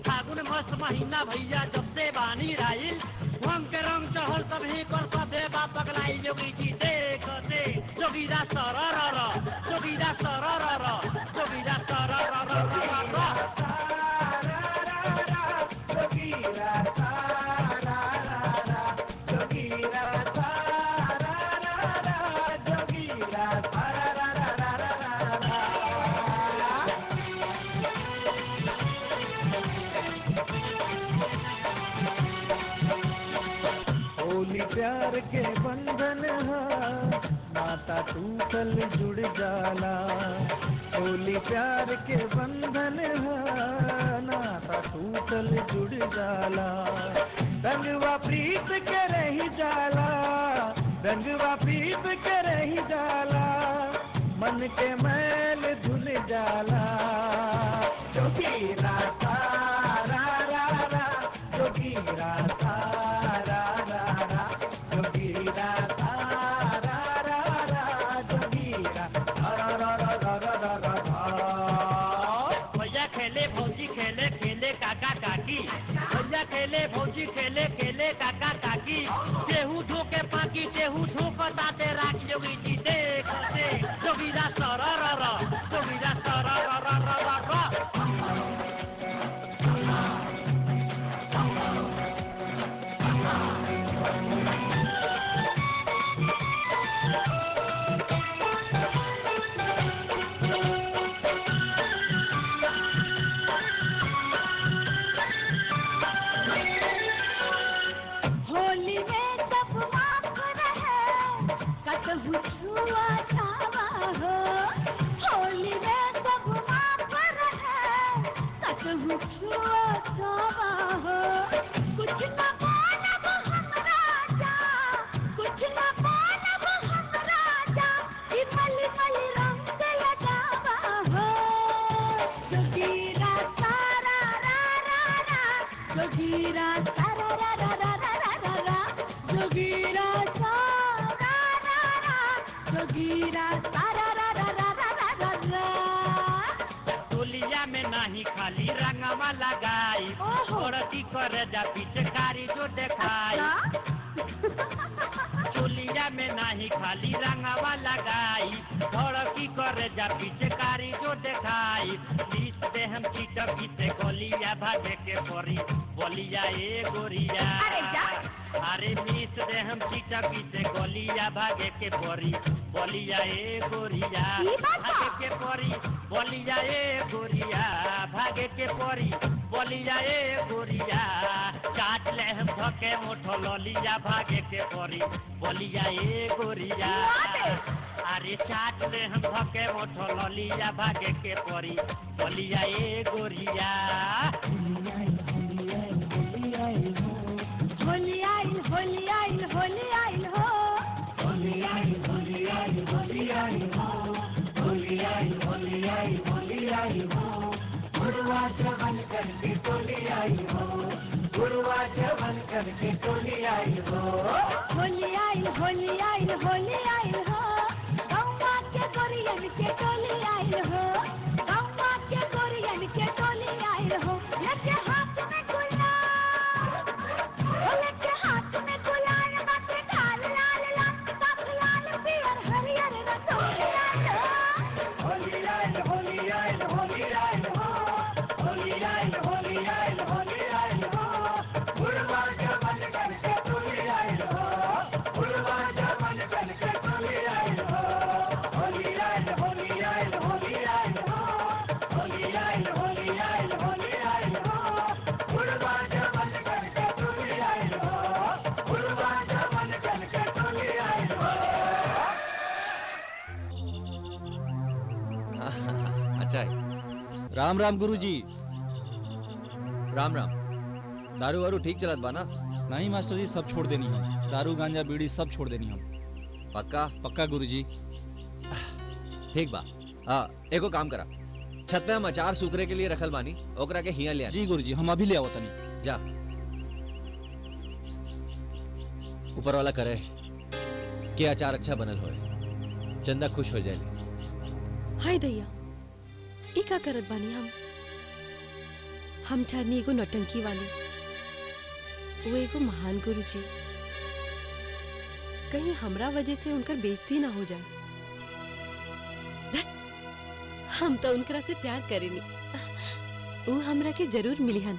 फागुन मस्त महीना भैया जब से बानी राइल रंग के रंग चढ़ल तभी कर सदे बात पगलाई जोगी जी देख दे जोगीरा सरर जोगीरा सरर जोगीरा सरर जोगीरा प्यार के बंधन हा नाता टूटल जुड़ जाला। होली प्यार के बंधन हा नाता टूटल जुड़ जाला। रंगवा प्रीत के रही जाला, रंगवा प्रीत के रही जाला। मन के मैल धुल जाला। जोगीरा सारा रा रा जोगीरा सारा रा रा जोगीरा सारा रा रा जोगीरा रा रा रा रा रा रा रा। भैया खेले भौजी खेले खेले काका काकी, भैया खेले भौजी खेले खेले काका काकी। केहू धोके पाकी केहू धोकताते राख जोगी जी देख दे जोगीरा सरर जोगीरा सरर होली में सब माफ रहे कतहु छुआ छावा हो। होली में सब माफ रहे कतहु छुआ छावा हो। कुछ न मानब हम राजा, कुछ न मानब हम राजा। ई मल मल रंग जोगीरा सारा रा रा रा रा रा रा रा जोगीरा सारा रा रा जोगीरा सारा रा रा रा रा रा रा रा टोलिया में नाही खाली रंगवा लगाई औरती करे जा पिचकारी जो देखाई चोलिया में नाही खाली रंगवा लगाई धड़की करे जा पिचकारी जो देखाई लीस दे हम चिटकी से गोलिया भागे के परी बोलिया ए गोरिया अरे मीस दे हम चिटकी से गोलिया भागे के परी बोलिया ए गोरिया भागे के परी बोलिया ए गोरिया भागे के परी बोलिया ए गोरिया काट ले हम धके मुठो लोलिया भागे के परी बोलिया ए गोरिया अरे चाट ले हम धके मुठो लोलिया भागे के परी बोलिया ए गोरिया होली आइल होली आइल होली आइल हो होली आइल होली आइल होली आइल हो होली आइल होली आइल होली आइल हो गुरुआ जवन करके टोली आई हो गुरुआ जवन करके टोली आई हो होली आइल होली आइल होली आइल हो गौवा के गोरियन के टोली आइल हो गौवा के गोरियन के टोली आइल हो लेके हाथ में गुलाल लेके हाथ में गुलाल बाटे ढाल लाल लाल सब लाल पियर हरियर रतोली आइल होली आइल होली आइल होली आइल हो होली आइल होली आइल होली आइल हो गुरुआ जवन करके टोली आई हो गुरुआ जवन करके टोली आई हो होली आइल होली आइल होली आइल हो होली आइल होली आइल होली आइल हो गुरुआ जवन करके टोली आई हो गुरुआ जवन करके टोली आई हो अच्छा है। राम राम गुरुजी। राम राम। दारू वारू ठीक चलत बा ना? नहीं मास्टर जी, सब छोड़ देनी है। दारू गांजा बीड़ी सब छोड़ देनी हम। पक्का? पक्का गुरुजी। ठीक बा। हाँ, एको काम करा, छत पे हम अचार सूखरे के लिए रखल बानी, ओकरा के हिया ले आ। जी गुरुजी, हम अभी ले आवत तनी। जा। ऊपर वाला करे कि अचार अच्छा बनल होए, चंदा खुश हो जाए। हाय दैया, ई का करत बानी हम ठहरनी एगो नौटंकी वाली, वो एगो महान गुरुजी। कहीं हमरा वजह से उनकर बेइज्जती ना हो जाए। हम तो उनकरा से प्यार करेनी, वो हमरा के जरूर मिलिहन।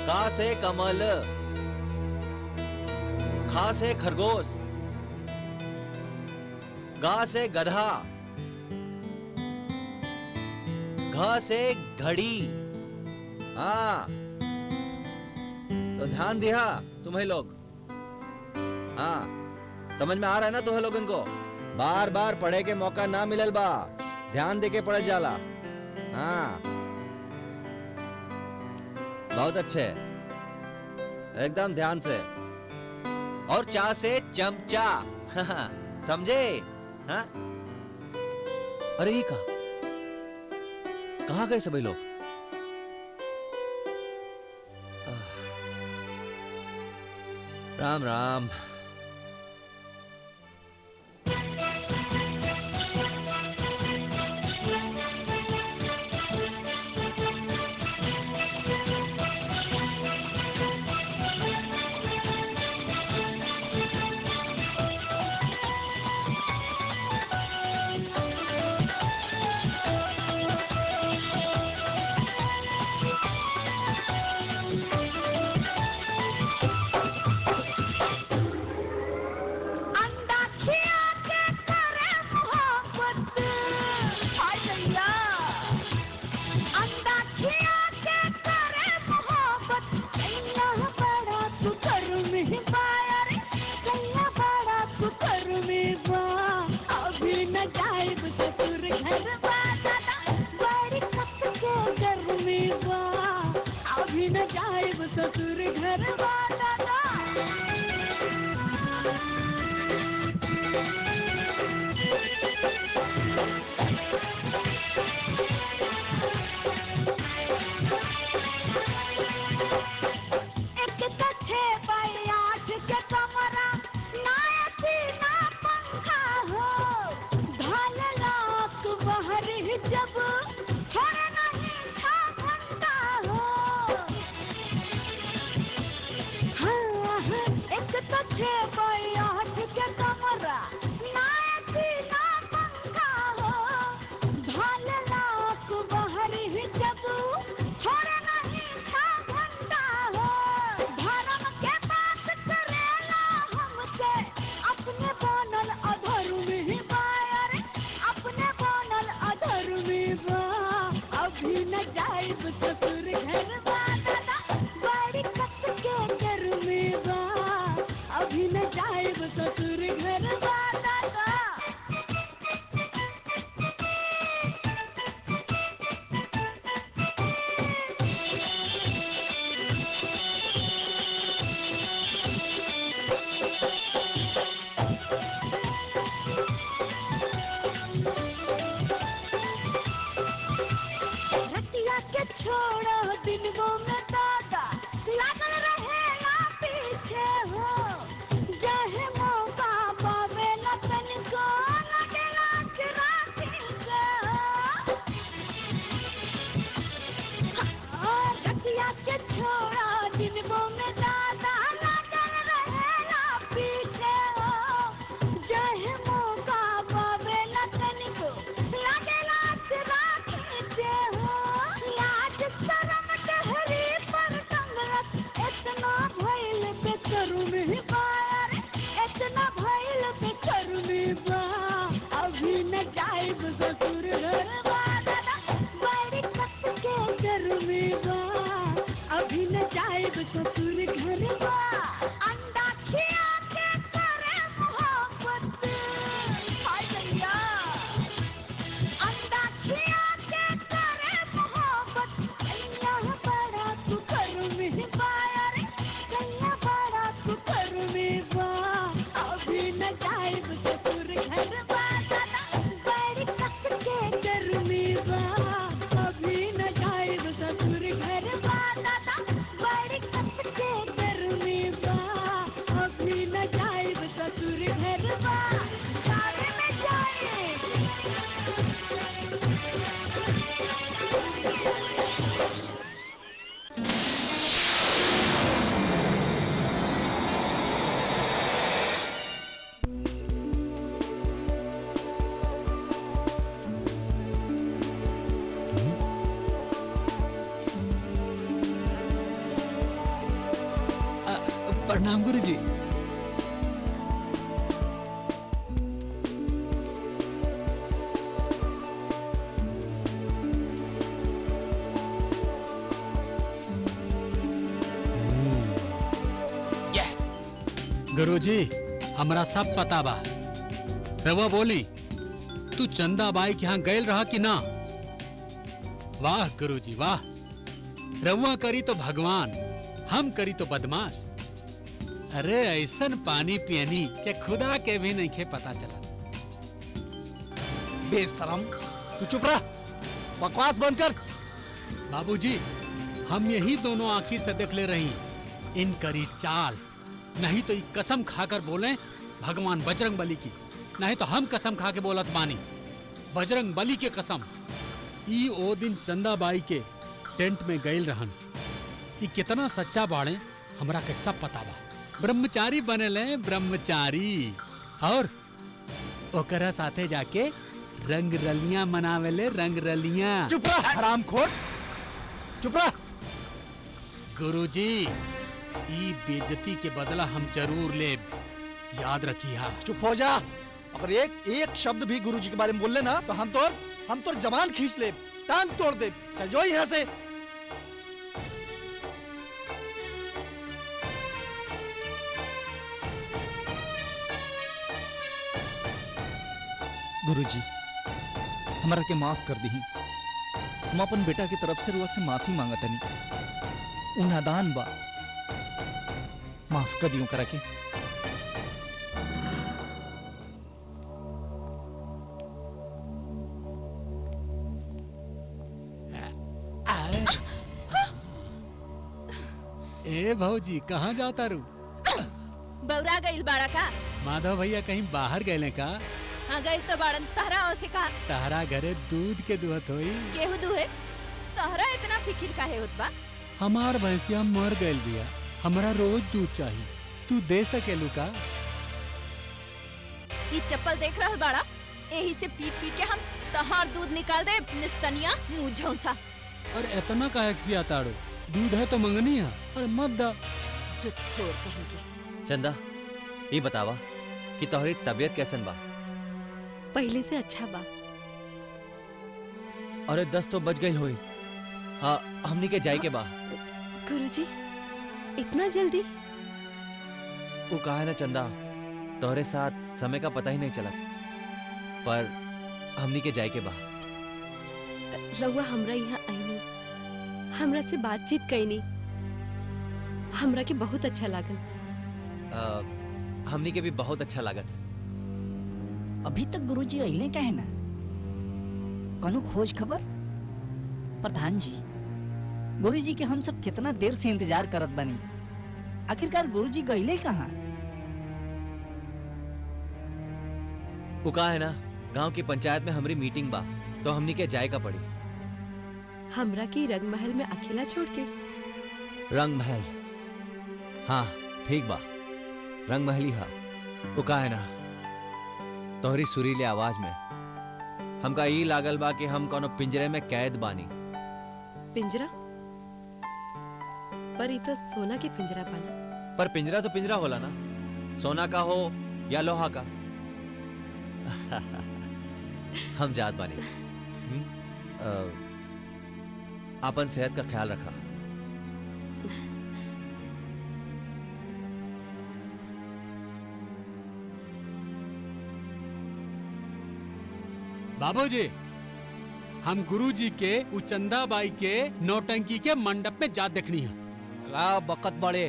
का से कमल, खा से खरगोश, गा से गधा, घ से घड़ी। हाँ, तो ध्यान दिया तुम्हें लोग। हाँ, समझ में आ रहा है ना तुम्हें लोगन को? बार बार पढ़े के मौका ना मिलल बा, ध्यान दे के पढ़ जाला। हाँ, बहुत अच्छे, एकदम ध्यान से। और चा से चमचा, समझे? हाँ? अरे ये कहाँ गए सभी लोग? राम राम। के कमरा ना ऐसी ना पंखा हो ढाल लाख बाहर ही जब छोड़े नहीं था घंटा हो धर्म के बात करेला हमसे अपने बनल अधर्म ही बायर अपने बनल अधर्म बा अभी न जाइब ससुर घर दादा बड़ी कस के घर में बा अभी न जाइब ससुर घर दादा रतिया के छोड़ो दिनों में दादा लागल रहेला पीछे हो जहे मौका पावे न तनिको लगेला चिराती से हो रतिया के छोड़ो दिनों में दादा लागल रहेला पीछे हो जहे मौका पावे न तनिको लगेला चिराती से हो लाज शरम टहरी पर कमरत इतना भइल बेकरूम ही बार इतना भइल बेकरूम बा अभी न जाइब ससुर घर दादा बड़ी कस के घर में बा अभी न जाइब ससुर घर बा अंडा खिया के करे मोहब्बत हाय भैया अंडा खिया के करे मोहब्बत कन्या बड़ा तू करूँ बायर कन्या बड़ा तू करूँ बा अभी न जाइब ससुर घर बा दादा बड़ी कस के घर में बा अभी न जाइब ससुर घर बा दादा बड़ी कस के घर में बा अभी न जाइब ससुर घर बा सारे में जाए प्रणाम गुरुजी। गुरुजी हमरा सब पता बा। रवा बोली तू चंदा बाई के यहाँ गयल रहा कि ना? वाह गुरुजी वाह, रवा करी तो भगवान, हम करी तो बदमाश। अरे ऐसन पानी पियनी के खुदा के भी नहीं खे पता चला। बेशरम, तू चुप रह, बकवास बंद कर। बाबूजी हम यही दोनों आंखी से देख ले रही इन करी चाल, नहीं तो ये कसम खाकर बोले भगवान बजरंग बली की, नहीं तो हम कसम खा के बोलत बानी बजरंग बली के कसम। ई ओ दिन चंदाबाई के टेंट में गईल रहन, ये कितना सच्चा बाड़े हमरा के सब पता बा। ब्रह्मचारी बनेले ब्रह्मचारी, और ओकरा साथे जाके रंग रलियां मनावेले रंग रलियां। चुप रह हरामखोर, चुप रह। गुरुजी ई बेइज्जती के बदला हम जरूर लेब, याद रखिया। चुप हो जा, अगर एक शब्द भी गुरुजी के बारे में बोल लेना तो हम तो जबान खींच ले, टांग तोड़ दे। चल जो यहाँ से। गुरुजी हमारा के माफ कर दी, हम अपन बेटा की तरफ से रुआ से माफी मांगा तनी। उ नादान बा, माफ कर दियो करा के। ए भौजी कहाँ जाता रू? बौरा गइल बाड़ा का? माधव भैया कहीं बाहर गए का? हाँ गइल तो बाड़न, तहरा से का? तहरा घरे दूध के दुहत होई। केहू दुहे? तहरा इतना फिकिर काहे होत बा? हमार भैंसिया मर गइल बिया, हमरा रोज दूध चाहिए, तू दे सकेलू का? ये चप्पल देख रहा बाड़ा, यही से पीट पीट के हम तहार दूध निकाल दे निस्तनिया मुंह झौसा। अरे इतना काहे खिसिया ताड़ो? दूध है तो मंगनी है, अरे मत दा। जुटखोर कहेंगे। चंदा ये बतावा कि तोहरी तबीयत कैसन बा? पहले से अच्छा बा। अरे 10 तो बज गई होई। हाँ हमनी के जाए के बा। गुरुजी, इतना जल्दी? वो कहा है ना चंदा, तोहरे साथ समय का पता ही नहीं चला, पर हमनी के जाए के बा। रउआ हमरा यहाँ आईनी, हमरा से बातचीत कईनी, हमरा के बहुत अच्छा लागल। हमनी के भी बहुत अच्छा लागत। अभी तक गुरुजी अइले काहे ना? कौनो खोज खबर? प्रधान जी, गुरुजी के हम सब कितना देर से इंतजार करत बनी, आखिरकार गुरुजी गइले कहाँ? वो कहा है ना, गांव की पंचायत में हमारी मीटिंग बा, तो हमनी के जाए का पड़ी। हमरा के रंग महल में अकेला छोड़ के? रंग महल, हाँ ठीक बा, रंग महल ही हा। वो कहा है ना, तोहरी सुरीले आवाज में हमका ई लागल बा कि हम कोनो पिंजरे में कैद बानी। पिंजरा? पर ये तो सोना के पिंजरा बना। पर पिंजरा तो पिंजरा होला ना, सोना का हो या लोहा का। हम जात बानी। आपन सेहत का ख्याल रखा। बाबूजी, हम गुरुजी के उचंदा बाई के नौटंकी के मंडप में जात देखनी है। का बकत बड़े?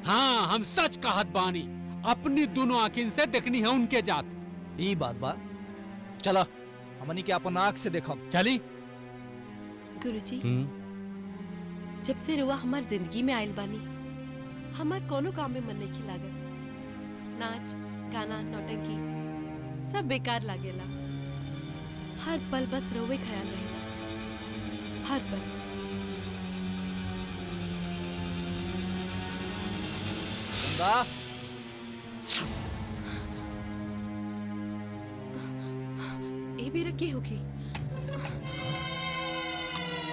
हाँ, हम सच कहत बानी, अपनी दोनों आँखिन से देखनी है उनके जात। ई बात बा, चला हमनी के अपन आँख से देखब। चली। गुरुजी, जब से रुआ हमार जिंदगी में आयल बानी, हमार कोनो काम में मन नहीं लागत। नाच गाना नौटंकी सब बेकार लागेला। हर पल बस रोवे ख्याल रहेला, हर पल। चंदा, ए बेरा के होगी?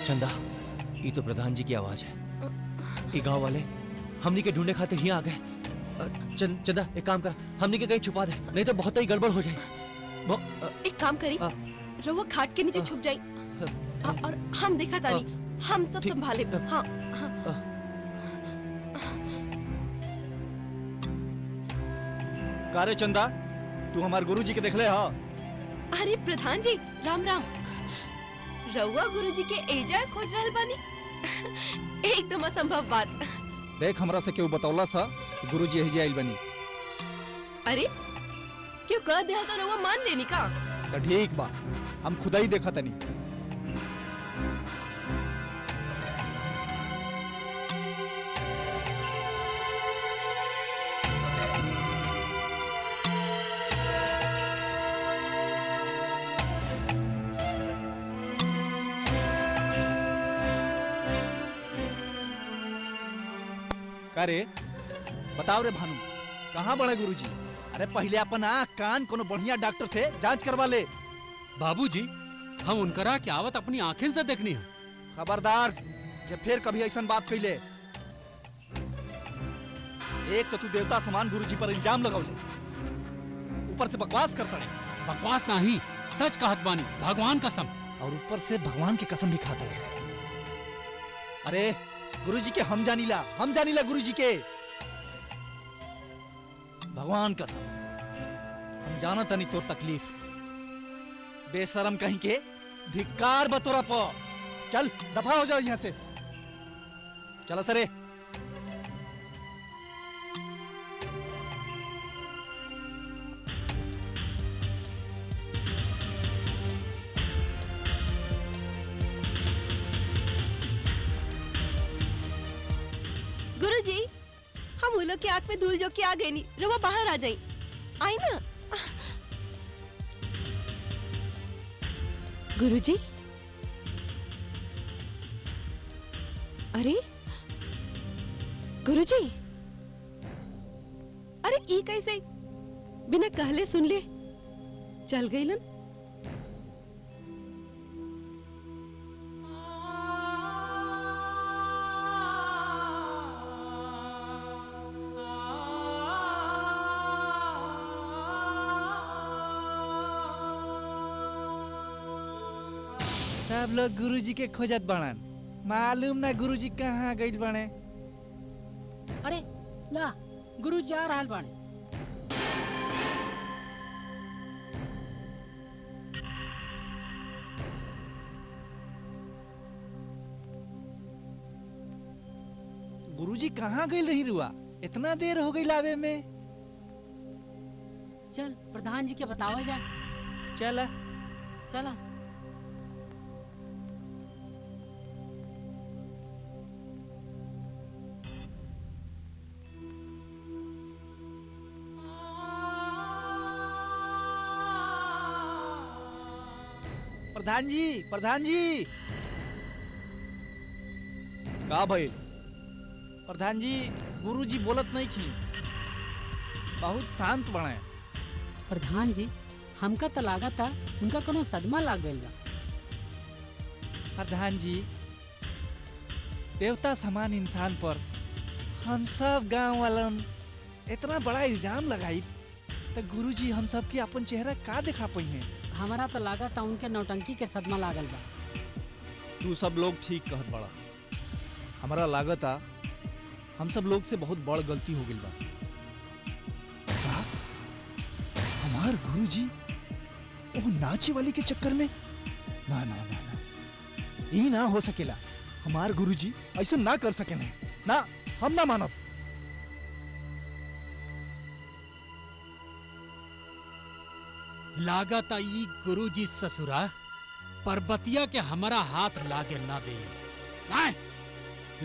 चंदा, ये तो प्रधान जी की आवाज है। ये गांव वाले हमनी के ढूंढने खातिर यहाँ आ गए। चंदा एक काम कर, हमनी के कहीं छुपा दे, नहीं तो बहुत ही गड़बड़ हो जाए। एक काम करी, रउआ खाट के नीचे छुप जाई, और हम देखा तानी, हम सब संभाले। हाँ, हाँ। कारे चंदा, तू हमार गुरुजी के देखले हा? अरे प्रधान जी, राम राम। रउआ गुरुजी के एजा खोज रहल बानी? एकदम असंभव बात। देख, हमरा से क्यों बतौला सा गुरुजी यही आइल बनी। अरे क्यों कह दिया तो रउआ मान लेनी का? तो ठीक बा, हम खुदा ही देखा तनी। अरे बताओ रे भानु, कहाँ बड़े गुरुजी? अरे पहले अपन आँख कान कोनो बढ़िया डॉक्टर से जांच करवा ले। बाबूजी, हम उनकरा के आवत अपनी आँखें से देखनी है। खबरदार, जब फिर कभी ऐसा बात कैले। एक तो तू देवता समान गुरुजी पर इल्जाम लगाओले, ऊपर से बकवास करता है। बकवास नहीं, सच कहत बानी, भगवान कसम। और ऊपर से भगवान की कसम भी खाता है। अरे गुरुजी के हम जानीला गुरुजी के। भगवान कसम, हम जाना तनी तोर तकलीफ। बेशरम कहीं के, धिक्कार बतोरा पो। चल दफा हो जाओ यहाँ से। चलो सरे। गुरुजी, हम उन लोग की आंख में धूल जो के आ गई नी, रवा बाहर आ जाई। आई ना। गुरुजी, अरे गुरुजी, अरे ई कैसे? बिना कहले सुन ले चल गई लन। सब लोग गुरुजी के खोजत बाड़न, मालूम ना गुरुजी कहाँ गइल बाड़े। अरे ला गुरु जा रहल बाड़े। गुरुजी कहाँ गइल रही रुआ? इतना देर हो गई लावे में। चल प्रधान जी के बतावल जा। चला चला। प्रधान जी, प्रधान जी। का भइल? प्रधान जी, गुरुजी बोलत नहीं की, बहुत शांत बने। प्रधान जी हमका तो लागत था उनका कोनो सदमा लाग गइल बा। प्रधान जी, देवता समान इंसान पर हम सब गांव वालन इतना बड़ा इल्जाम लगाई तो गुरुजी हम सब के अपन चेहरा का दिखा पाई हैं? हमारा तो लागत था उनके नौटंकी के सदमा लागल बा। तू सब लोग ठीक कहत बड़ा। हमारा लागत आ हम सब लोग से बहुत बड़ गलती हो गई बा। का? हमार गुरुजी वो नाचे वाली के चक्कर में? ना ना ना ना, ये ना हो सकेला। हमार गुरुजी ऐसा ना कर सके ना, हम ना मानब। लागत आई गुरुजी ससुरा पर्वतिया के हमारा हाथ लागे ना दे। नहीं,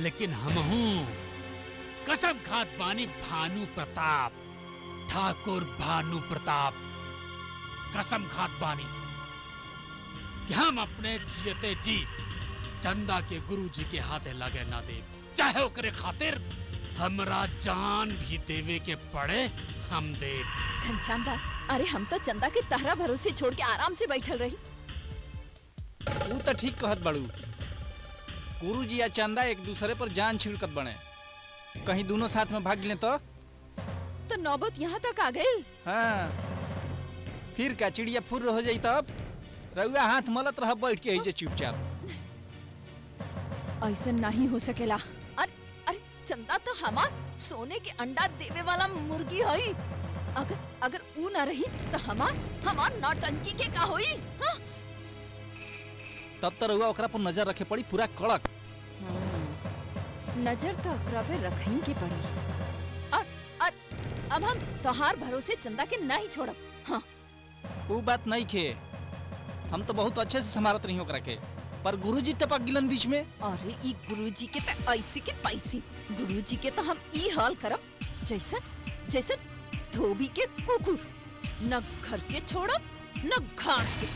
लेकिन हमहू कसम खात बानी भानु प्रताप, ठाकुर भानु प्रताप, कसम खात बानी कि हम अपने जियते जी चंदा के गुरुजी के हाथे लागे ना दे। चाहे ओकरे खातिर हमरा जान भी देवे के पड़े, हम दे। घनश्याम दा, अरे हम तो चंदा के तहरा भरोसे छोड़ के आराम से बैठल रही। तू तो ठीक कहत बड़ू। गुरुजी या चंदा एक दूसरे पर जान छिड़कत बने, कहीं दोनों साथ में भाग ले तो नौबत यहाँ तक आ गई। हाँ, फिर का चिड़िया फुर्र हो जाई तब रउआ हाथ मलत रह बैठ के ऐसे चुपचाप। ऐसा नहीं हो सकेला। अरे अरे चंदा तो हमार सोने के अंडा देवे वाला मुर्गी है। अगर ऊ ना रही तो हमार नौटंकी के का होई? हाँ? तब तो रउआ ओकरा पर नजर रखे पड़ी पूरा कड़क। नजर तो ओकरा पे रखही के पड़ी। और अब हम तोहार भरोसे चंदा के नहीं छोड़ब। हाँ, वो बात नहीं खे, हम तो बहुत अच्छे से संभालत रही ओकरा के, पर गुरुजी टपक गिलन बीच में। अरे ई गुरुजी के तो ऐसी के तैसी, गुरुजी के तो हम ई हाल करब जैसन धोबी के कुकुर, न घर के छोड़ब न घाट के।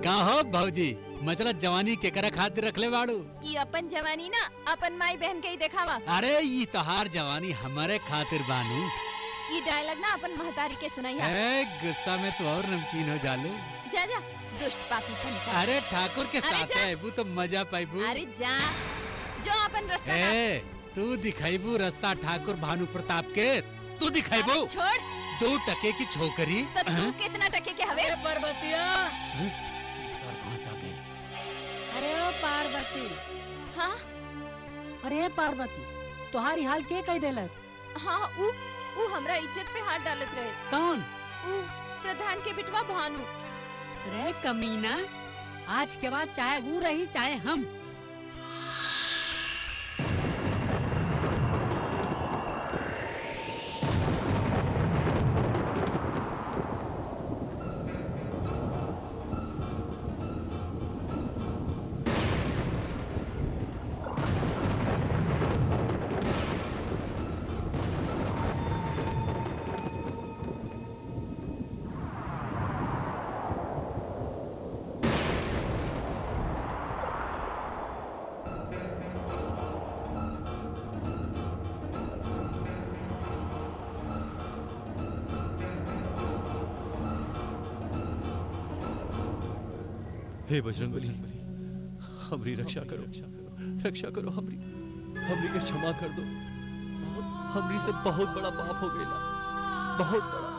का हो भौजी, मचला जवानी के करा खातिर रखले बाड़ू? ई अपन जवानी ना अपन माई बहन के ही देखावा। अरे ई तोहार जवानी हमारे खातिर बानू। ई डायलॉग ना अपन महतारी के सुनाई। अरे गुस्सा में तो और नमकीन हो जालू। जा जा दुष्ट पापी कनिका। अरे ठाकुर के साथ आइबू तो मजा पाइबू। अरे जा जो अपन रास्ता ना। ए तू दिखाइबू रास्ता ठाकुर भानु प्रताप के, तू दिखाइबू। छोड़ 2 टके की छोकरी। तो तू कितना टके के हवे? पार्वतिया अरे ओ पार्वती। हाँ? अरे पार्वती, तुम्हारी हाल के कह देलस? हाँ, ऊ हमरा इज्जत पे हाथ डालत रहे। कौन? ऊ प्रधान के बिटवा भानु। अरे कमीना, आज के बाद चाहे वो रही चाहे हम। हे बजरंगबली, हमरी रक्षा करो, रक्षा करो हमरी, हमरी के क्षमा कर दो। हमरी से बहुत बड़ा पाप हो गया, बहुत बड़ा।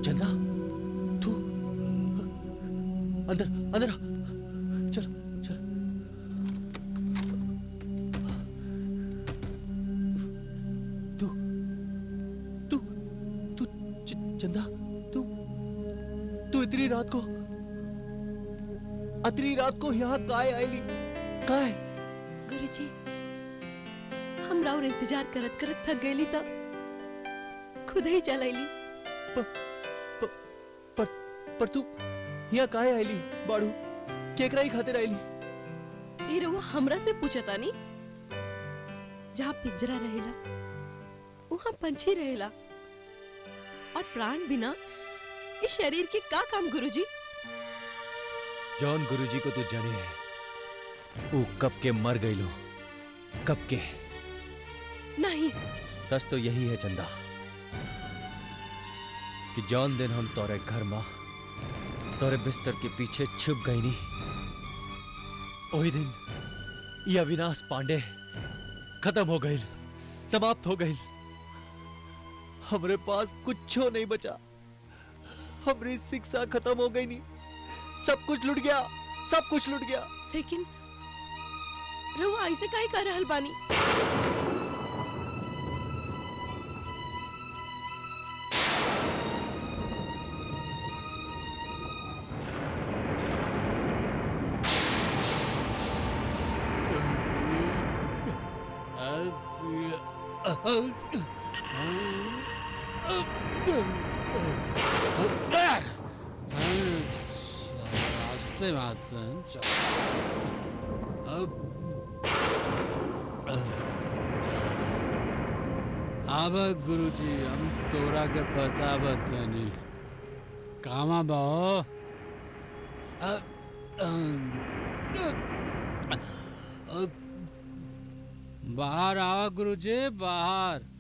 चंदा, तू अंदर अंदर आ। चलो चलो। तू तू तू चंदा, तू इतनी रात को यहाँ काय आईली? काय? गुरुजी, हम राउर इंतजार करत करत थक गईली त खुद ही चलैली। पर तू यहाँ काय आईली बाड़ू? केकरा ही खातिर आईली? ये रउआ हमरा से पूछता नी? जहाँ पिंजरा रहेला वहाँ पंछी रहेला, और प्राण बिना इस शरीर के का काम गुरुजी? जौन गुरुजी को तू जाने है, वो कब के मर गई लो, कब के। नहीं, सच तो यही है चंदा कि जौन दिन हम तोरे घर मां तोरे बिस्तर के पीछे छुप गई नी, वही दिन ये अविनाश पांडे खत्म हो गई, समाप्त हो गई। हमरे पास कुछ नहीं बचा, हमारी शिक्षा खत्म हो गई नी, सब कुछ लुट गया, सब कुछ लुट गया। लेकिन रउआ ऐसे काहे कर रहल बानी? रास्ते में अब गुरुजी हम तोरा के पता बतनी कामा बाओ। बाहर आवा गुरुजी, बाहर।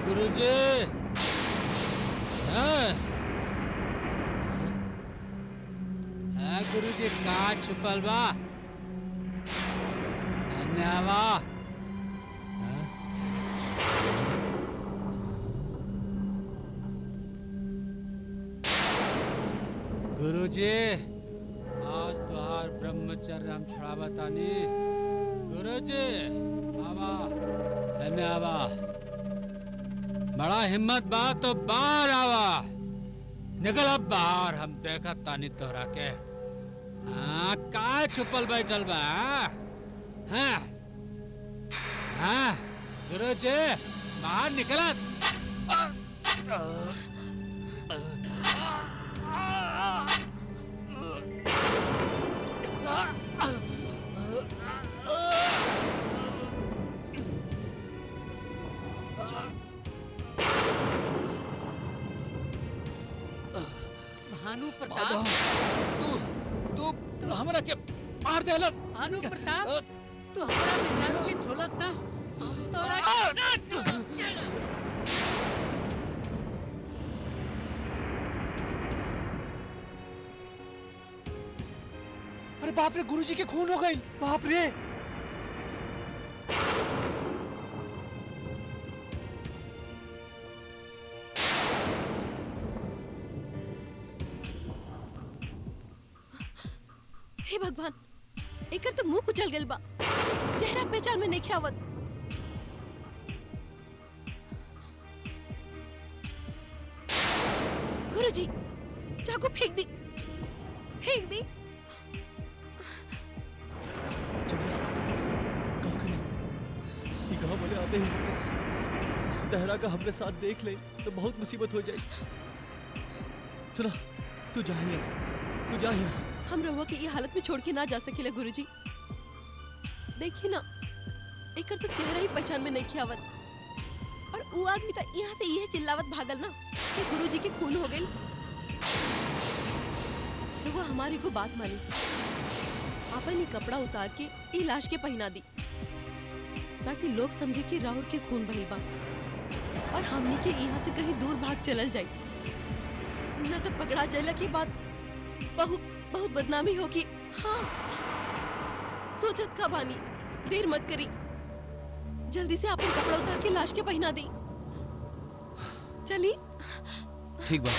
गुरुजी, गुरुजी का छुपल बा? धन्यवाद। गुरुजी, आज तुहार ब्रह्मचर्य हम छुड़ावतानी। गुरुजी बाबा, धन्यवाद। बड़ा हिम्मत बा तो बाहर आवा, निकल अब बाहर, हम देखा तानी तोहरा के। हाँ, का छुपल बैठल बा? हाँ हाँ गुरुजी, बाहर निकलत। भानु प्रताप, तू हमरा के मार देलस। भानु प्रताप, तू हमारा मेहरारू के झोलस ना हम तोरा अरे बाप रे, गुरुजी के खून हो गई, बाप रे। हे भगवान, एकर तो मुंह कुचल गेल बा, चेहरा पहचान में नहीं आवत। गुरुजी, चाकू फेंक दी, फेंक दी। गांव वाले आते ही तहरा का हमने साथ देख ले तो बहुत मुसीबत हो जाएगी। सुना, तू जा यहाँ से, तू जा यहाँ से। हम रहुआ के ये हालत में छोड़ के ना जा सकेले गुरुजी। देखिए ना, एकर तो चेहरा ही पहचान में नहीं आवत। और वो आदमी तो यहाँ से यह चिल्लावत भागल ना कि गुरुजी के खून हो गई। रहुआ हमारी को बात मानी, आपन ही कपड़ा उतार के ई लाश के पहना दी, ताकि लोग समझे कि राहुल के खून बही बा और हमने के यहाँ से कहीं दूर भाग चलल जाए। न तो पकड़ा जाए के बाद बहुत बहुत बदनामी होगी। हाँ, सोचत का बानी, देर मत करी, जल्दी से अपन कपड़ा उतार के लाश के पहना दी। चली। ठीक बा।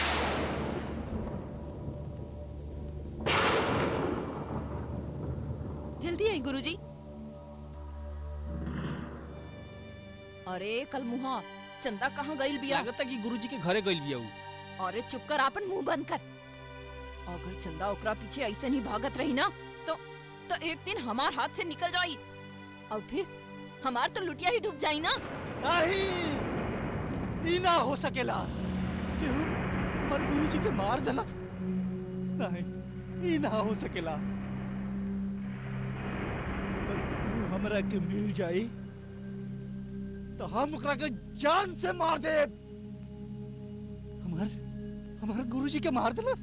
जल्दी आई गुरुजी। अरे कल मुहा, चंदा कहाँ गइल बिया? लागत कि गुरुजी के घरे गइल बिया उ। अरे चुप कर, आपन मुंह बंद कर। अगर चंदा ओकरा पीछे ऐसे नहीं भागत रही ना तो एक दिन हमार हाथ से निकल जाई और फिर हमार तो लुटिया ही डूब जाई ना। नहीं, ई ना हो सकेला। केहू हमार गुरुजी के मार देलस। नहीं, ई ना हो सकेला। पर उ हमरा के मिल जाई तो हम ओकरा के जान से मार दे। हमार गुरुजी के मार देलस।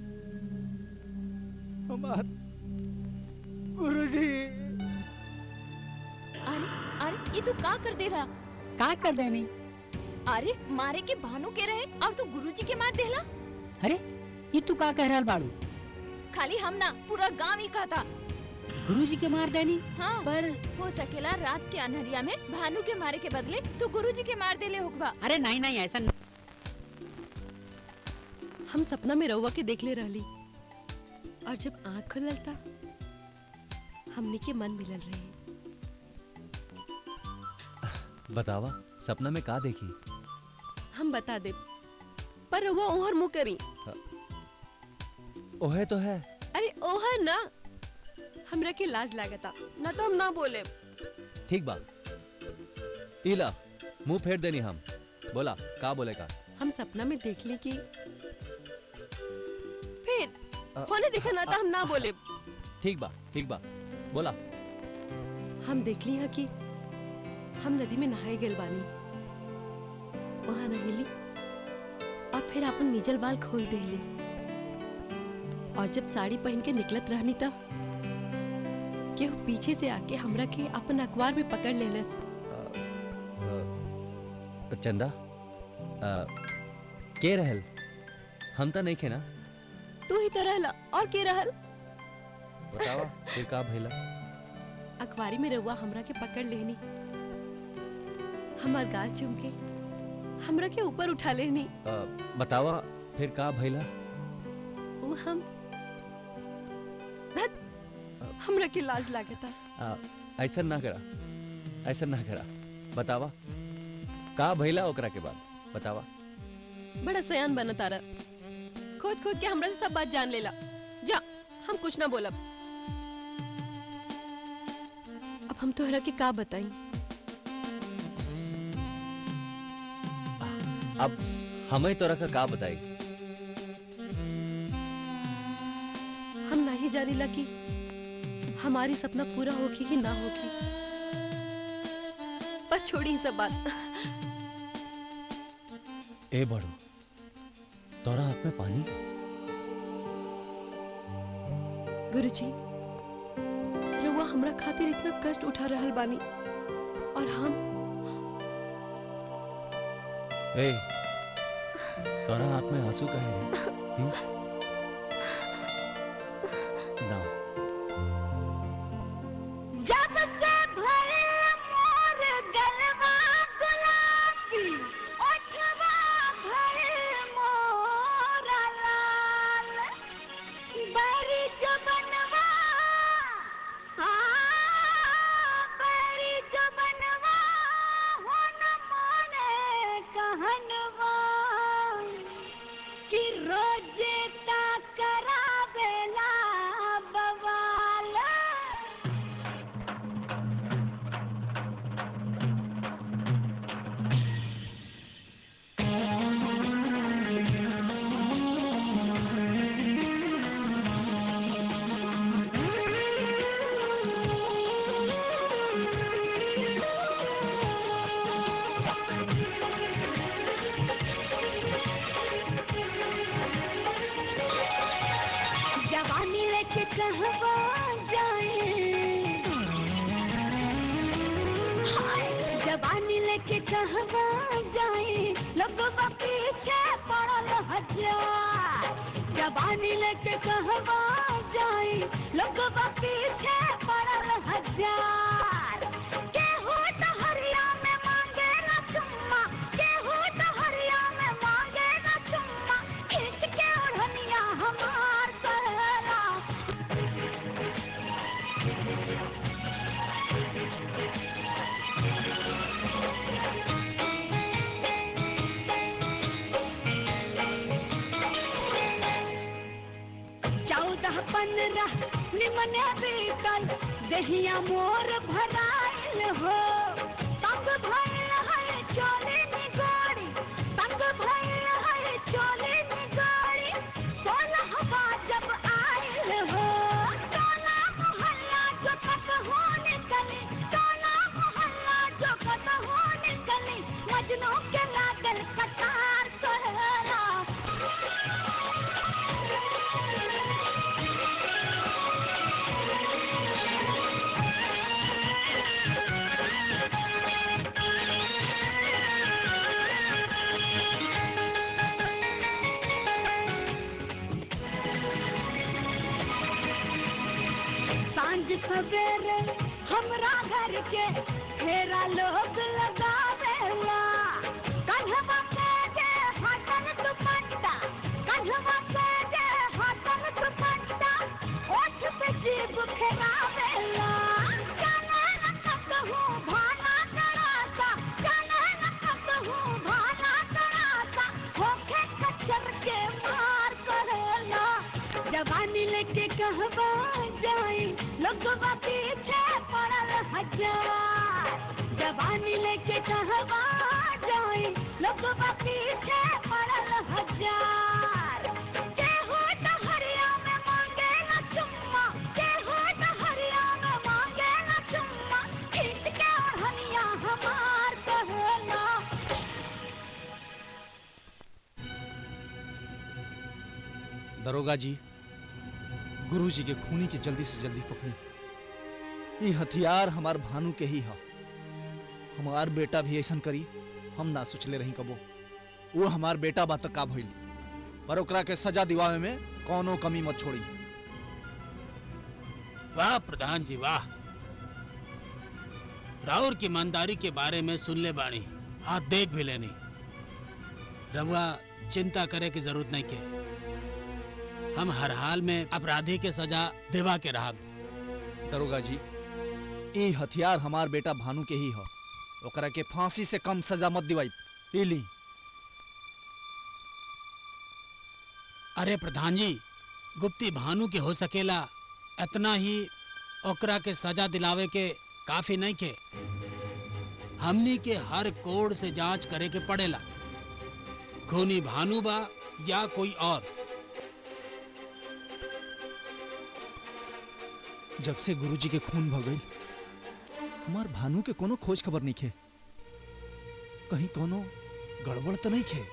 हमार गुरुजी। अरे अरे ये तू का कर दे रहा? का कर देनी? अरे मारे के भानु के रहे और तू गुरुजी के मार देला? अरे ये तू का कह रहल बाड़ू? खाली हम ना, पूरा गांव ही कहता। गुरुजी के मार देनी? हाँ, पर हो सकेला रात के अनहरिया में भानु के मारे के बदले तू गुरुजी के मार देले होकबा। अरे नहीं नहीं, ऐसा नहीं। हम सपना में रहुआ के देख ले रहली और जब आँख खुलल था हमने के मन मिलल रहे। बतावा, सपना में का देखी? हम बता दे, पर रहुआ ओहर मुंह करी। ओहे तो है। अरे ओहर ना, हमरा के लाज लागता, ना तो हम ना बोले। ठीक बा, इला मुंह फेर देनी हम। बोला, का बोलेगा? हम सपना में देख ली कि फिर होने देखा ना तो हम ना बोले। ठीक बा, बोला। हम देख ली है कि हम नदी में नहाए गेल बानी, वहाँ नहेली और फिर अपन मीजल बाल खोल देली और जब साड़ी पहन के निकलत रहनी तब केहू पीछे से आके हमरा के अपन अखबार में पकड़ लेलस। चंदा, के रहल? हम तो नहीं खे ना। तू ही तो रहला और के रहल? बतावा, फिर का भइला? अखबारी में रहुआ हमरा के पकड़ लेनी, हमार गाल चूम के हमरा के ऊपर उठा लेनी। बतावा, फिर का भइला? वो हम धत, हमरा के लाज लागता। ऐसा ना करा। बतावा, का भइला ओकरा के बाद? बतावा। बड़ा सयान बना तारा, खोद खोद के हमरा से सब बात जान लेला। जा, हम कुछ ना बोलब। अब हम तोहरा के का बताई? अब हमें तोरा का बताई? हम नहीं जानीला कि हमारी सपना पूरा होगी कि ना होगी। बस छोड़ी सब बात। ए बड़ो, तोरा आँख में पानी? गुरुजी, रहुआ हमरा खातिर इतना कष्ट उठा रहल बानी और हम ए, तोरा आँख में आंसू काहे है? ना जब से भरे मोर गलवा गुलाबी ओठवा भरे मोर लाल बड़ी जो बनवा बड़ी जो बनवा हो न माने कहनवा कि रोजे ता करावेला बवाल जवानी लेके कहवा जाए हाय, जवानी लेके कहवा जाए लोगवा पीछे पड़ल हजार जवानी लेके कहवा जाए लोगवा पीछे पड़ल हजार केहू तो हरिया में मांगे न चुम्मा केहू तो हरिया में मांगे न चुम्मा खींच के ओढ़निया हमार कहला चौदह पंद्रह निमने बीतल दहिया मोर भराइल हो तंग भइल है चोली निगोरी तंग भइल है चोली निगोरी सोलहवा जब आइल हो टोला मोहल्ला जो कत हो निकली टोला मोहल्ला जो कत हो निकली मजनू के लागल कतार कहला सांझ सवेरे हमरा घर के फेरा लोग लगावेला कन्हवा पे जे हाथन दुपट्टा कन्हवा पे जे हाथन दुपट्टा ओठ पे जीभ फेरावेला जाने न कहूँ भाना तड़ासा जाने न कहूँ भाना तड़ासा होके कचर के मार करेला जवानी लेके कहवा जाए लोगवा पीछे पड़ल हजार जवानी लेके कहवा जाए लोगवा पीछे पड़ल हजार केहू तो हरिया में मांगे न चुम्मा केहू तो हरिया में मांगे न चुम्मा खींच के ओढ़निया हमार कहला दरोगा जी गुरुजी के खूनी के जल्दी से जल्दी पकड़ी ये हथियार हमार भानु के ही है हमार बेटा भी ऐसा करी हम ना सोचले रही कबो वो हमार बेटा बात का भइल पर ओकरा के सजा दिवावे में कौनो कमी मत छोड़ी वाह प्रधान जी वाह राउर की ईमानदारी के बारे में सुन ले बाणी हाथ देख भी लेनी रवा चिंता करे की जरूरत नहीं के हम हर हाल में अपराधी के सजा देवा के रहा दरोगा जी ये हथियार हमार बेटा भानु के ही है ओकरा के फांसी से कम सजा मत दिवाई पी ली अरे प्रधान जी गुप्ती भानु के हो सकेला इतना ही ओकरा के सजा दिलावे के काफी नहीं के हमनी के हर कोड से जांच करे के पड़ेला खूनी भानु बा या कोई और जब से गुरुजी के खून भ गई हमार भानु के कोनो खोज खबर नहीं खे कहीं कोनो गड़बड़ तो नहीं खे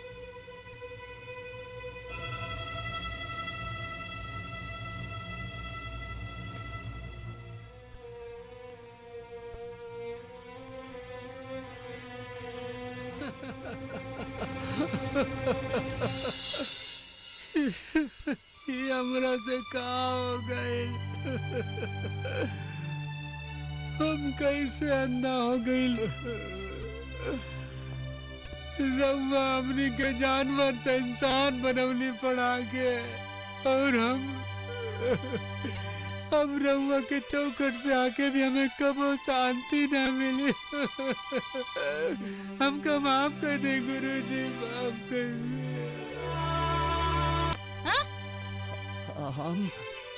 हमरा से का हो गए। हम कैसे अंधा हो गई। रब्बा हमनी के जानवर से इंसान बनवली पड़ा के, और हम रब्बा के चौखट पे आके भी हमें कबो शांति ना मिली। हमको माफ कर दे गुरुजी, माफ कर दे। हम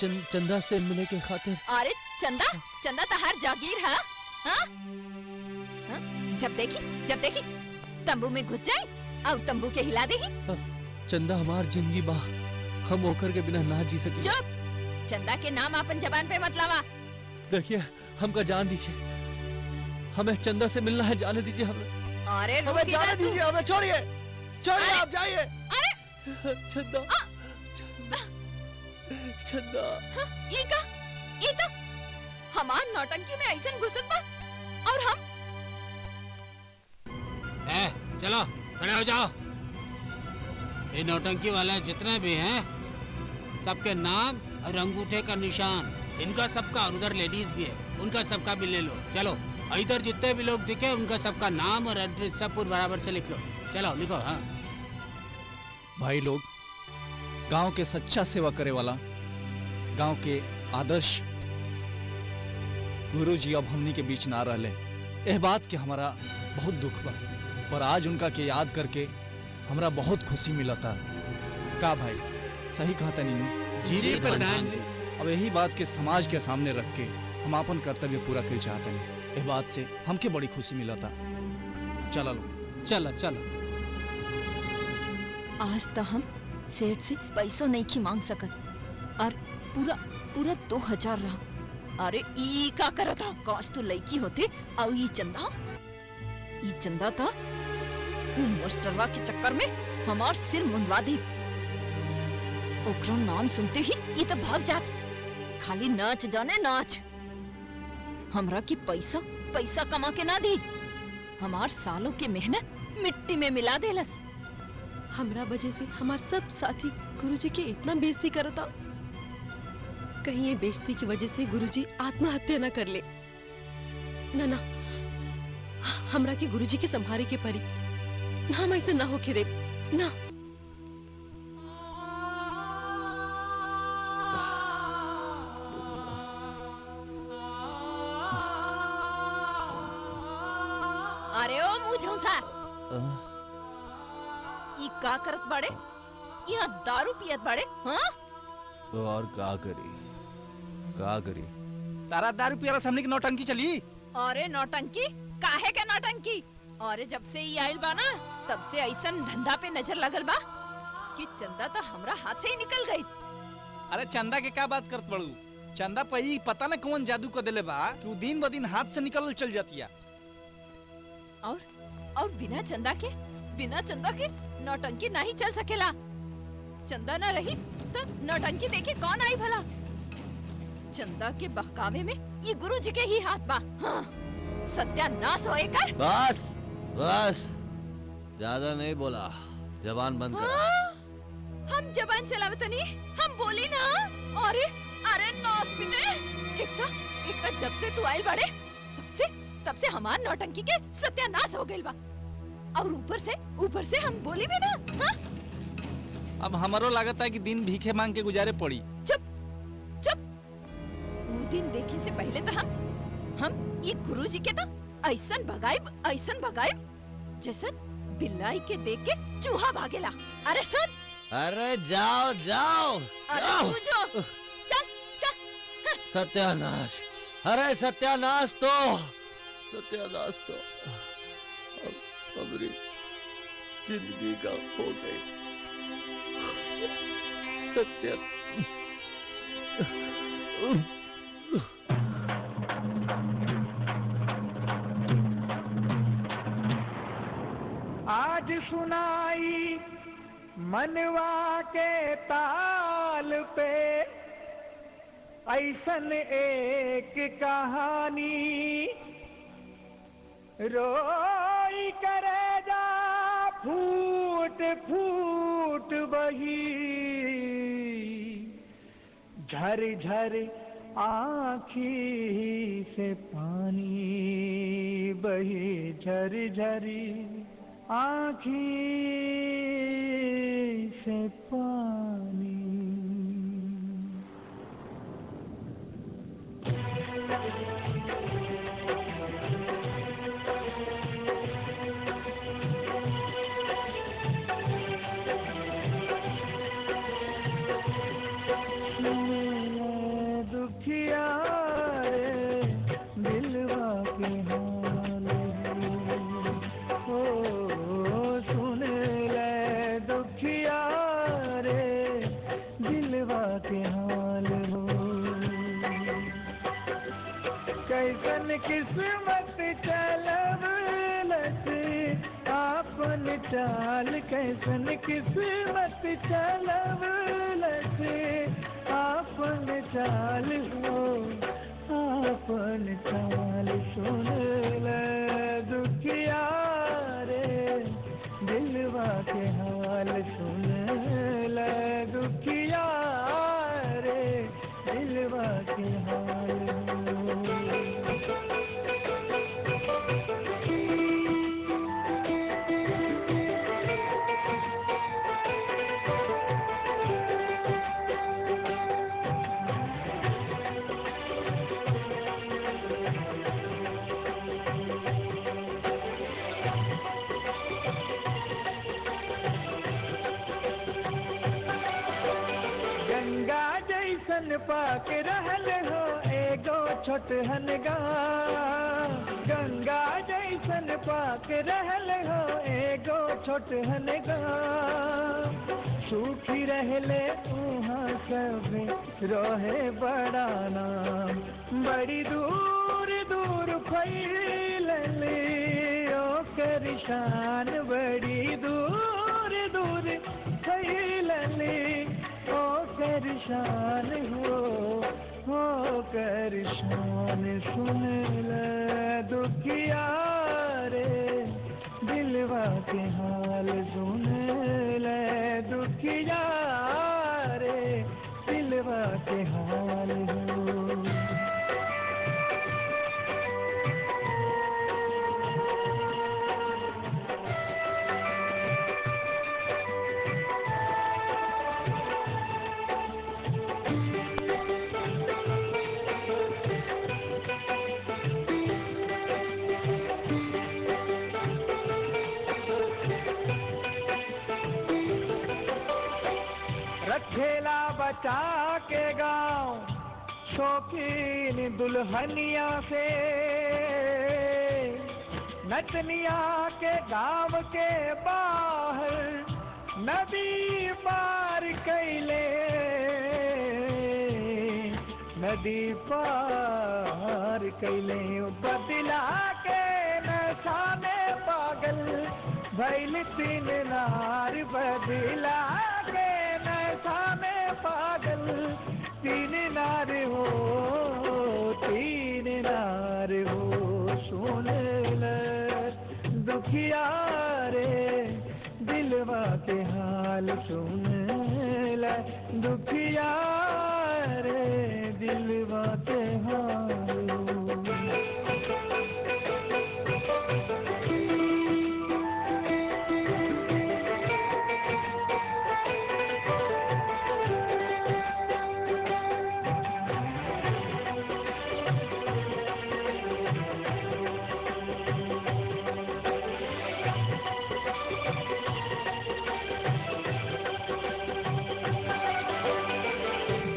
चंदा से मिलने के खातिर। अरे चंदा, चंदा तहार जागीर है। हाँ? हाँ? जब देखी तंबू में घुस जाए और तंबू के हिला दे। चंदा हमार जिंदगी बा, हम ओकर के बिना ना जी सके। चुप, चंदा के नाम अपन जबान पे मत लावा। देखिए हमका जान दीजिए, हमें चंदा से मिलना है, जाने दीजिए हमें। अरे हमें जाने दीजिए, हमें छोड़िए, छोड़िए, आप जाइए। अरे चंदा, चंदा। ये तो हमार नौटंकी में ऐसा घुसत बा, और हम चलो खड़े हो जाओ। ये नौटंकी वाले जितने भी हैं, सबके नाम और अंगूठे का निशान, इनका सबका, और उधर लेडीज भी है, उनका सबका भी ले लो। चलो, इधर जितने भी लोग दिखे उनका सबका नाम और एड्रेस सब पूरे बराबर से लिख लो। चलो लिखो। हाँ भाई लोग, गांव के सच्चा सेवा करे वाला, गांव के आदर्श गुरुजी अब हमनी के बीच ना रहले। एह बात के हमारा बहुत दुख बा, पर आज उनका के याद करके हमरा बहुत खुशी मिला था। का भाई सही कहा था नीनू जी प्रधान जी। अब यही बात के समाज के सामने रख के हम अपन कर्तव्य पूरा कर चाहते हैं। एह बात से हमके बड़ी खुशी मिला था। चलो चलो चलो। आज तो हम सेठ से पैसों नहीं की मांग सकत, और पूरा 2000 रहा। अरे ई का करत था, काश तो लड़की होते। और ये चंदा था वो मास्टरवा के चक्कर में हमार सिर मुंडवा दी। ओकरा नाम सुनते ही ये तो भाग जात, खाली नाच जाने नाच। हमरा की पैसा कमा के ना दी, हमार सालों की मेहनत मिट्टी में मिला देलस। हमरा वजह से हमार सब साथी गुरुजी के इतना बेइज्जती करता। कहीं ये बेइज्जती की वजह से गुरुजी आत्महत्या न कर ले। ना हमरा के गुरुजी के संभारे के परी, हम ऐसे ना होके दे ना। अरे ओ मुंह झौंसा, ई का करत बड़े? यहाँ दारू पियत बड़े? हाँ? तो और का करी? तारा दारू पियाला सामने की नौटंकी चली। अरे नौटंकी काहे के नौटंकी? अरे जब से ये आइल बा ना, तब से ऐसन धंधा पे नजर लगल बा कि चंदा तो हमरा हाथ से ही निकल गई। अरे चंदा के क्या बात करत बड़ू? चंदा पे ही पता न कौन जादू कर देले बा कि वो दिन ब दिन हाथ से निकल चल जाती है। और बिना चंदा के नौटंकी नहीं चल सकेला। चंदा ना रही तो नौटंकी देखे कौन आई भला? चंदा के बहकावे में ये गुरुजी के ही हाथ बा। हाँ, सत्यानाश होए कर। बस ज्यादा नहीं बोला, जबान बंद कर। हाँ, हम जबान चलावतनी, हम बोली ना। अरे नौस पिटे। एक तो जब से तू आइल बड़े, तब से हमार नौटंकी के सत्यानाश हो गइल बा। और ऊपर से हम बोली भी ना। हाँ? अब हमारो लागत है कि दिन भीखे मांग के गुजारे पड़ी। चुप। वो दिन देखे से पहले तो हम ये गुरुजी के तो ऐसन भगाइब जैसे बिल्लाई के देख के चूहा भागेला। अरे सुन। अरे जाओ। अरे तू जो चल। हाँ। सत्यानाश। अरे सत्यानाश तो हमारी जिंदगी का हो गई। आज सुनाई मनवा के ताल पे ऐसन एक कहानी, रोई करेजा फूट बही झरी झरी आँखी से पानी बही, झरी झरी आँखी से पानी। दुखिया रे दिलवा के हाल हो, सुन ले दुखिया रे दिलवा के हाल हो। कैसन किस्मत चलवलस आपन चाल, कैसन किस्मत चलवलस आपन चाल हो, आपन चाल। सुन ले दुखिया रे दिलवा के हाल, सुन ले दुखिया रे दिलवा के हाल। गंगा जैसन पाक रहल हो एगो छोटहन गाँव, गंगा जैसन पाक रहल हो एगो छोटहन गाँव। सूखी रहले उहाँ सब रहे बड़ा नाम, बड़ी दूर दूर फैलले ओकर शान, बड़ी दूर दूर फैलले ओकर शान हो कर शान। सुन ले दुखिया रे दिलवा के हाल, सुन ले दुखिया रे दिलवा के हाल हो। रखेला बचा के गाँव शौकीन दुल्हनिया से, नचनिया के गाँव के बाहर नदी पार कैले, नदी पार कैले। बदला के नशा में पागल भैल तीन नार, बदला के नशा में पागल तीन नार हो, तीन नार हो। सुन ले दुखिया रे दिलवा के हाल, सुन ले दुखिया रे दिलवा के हाल।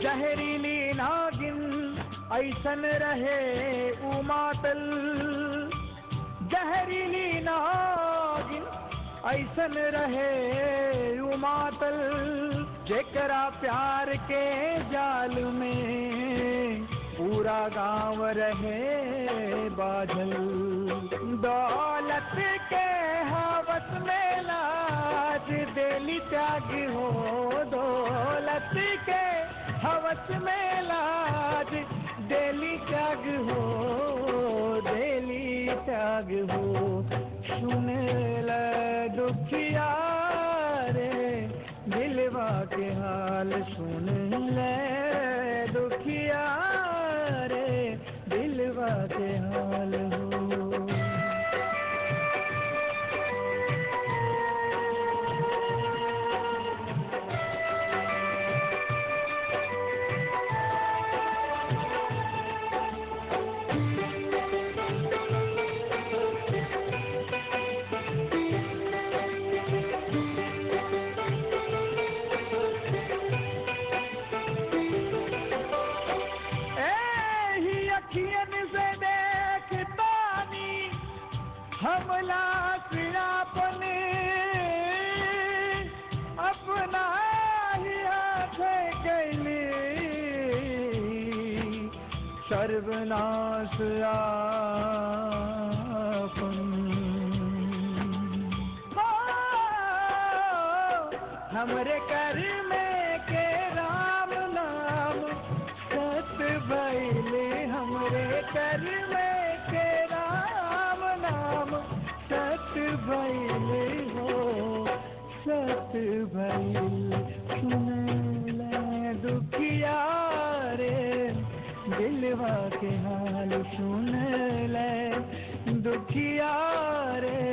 जहरीली नागिन ऐसन रहे उमातल, जहरीली नागिन ऐसन रहे उमातल। जेकरा प्यार के जाल में पूरा गांव रहे बाझल, दौलत के हवस में लाज देली त्याग हो, दौलत के हवस में लाज देली त्याग हो, देली त्याग हो। सुन ले दुखिया रे दिलवा के हाल, सुन ले दुखिया रे दिलवा के हाल हो। अखियन से देखतानी हमला अपने अपना ही हाथ कैली सर्वनाश आपन। हमरे कर में के राम नाम सत भैले, हमरे कर में के राम नाम सत भैले हो सत भैले। सुनले दुखिया रे दिलवा के हाल, सुनले दुखिया रे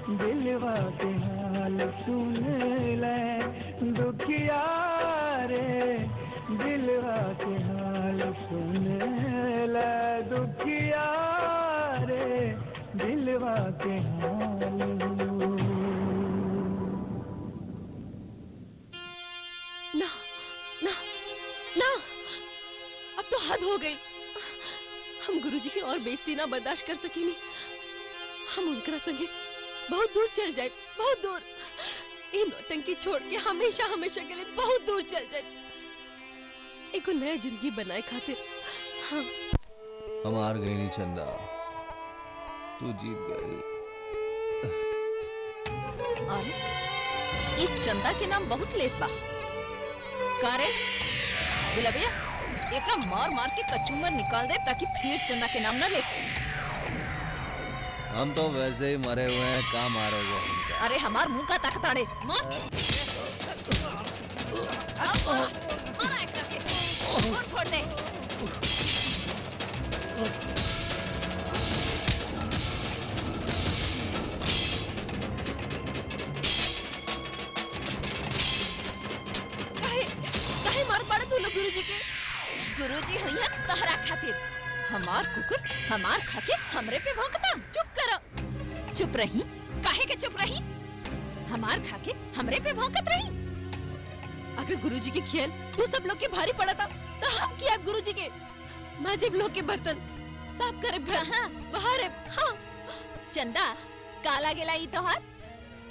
दिलवा के हाल, सुनले दुखिया रे दिलवा के हाल, सुनले दुखिया रे दिलवा के हाल। ना ना ना, अब तो हद हो गई। हम गुरुजी की और बेइज्जती ना बर्दाश्त कर सकेनी। हम उनकरा संगे बहुत दूर चल जाए, बहुत दूर। ये नौटंकी छोड़ के हमेशा हमेशा के लिए बहुत दूर चल जाए, एक नया जिंदगी बनाए खातिर। हाँ हम हार गई नहीं चंदा, तू जीत गई। अरे ये चंदा के नाम बहुत लेत बा। का रे गुलाबिया, एकरा मार मार के कचूमर निकाल दे ताकि फिर चंदा के नाम ना ले। हम तो वैसे ही मरे हुए हैं, काम मारोगे हमका? अरे हमार मुंह का ताकत आड़े मत। मारा एकरा के, फोड़ दे। काहे मार पड़े तू लोग गुरुजी के? गुरुजी हुई तहरा खातिर। हमार कुकुर हमार खाके हमरे पे भौंकता। चुप करो। चुप रही? काहे के चुप रही? हमार खाके हमरे पे भौंकत रही। अगर गुरुजी के खेल तू सब लोग के भारी पड़ा था तो हम किया गुरुजी के माजिब लोग के बर्तन साफ करे। हाँ बाहर है। हाँ चंदा काला गेला ई तोहार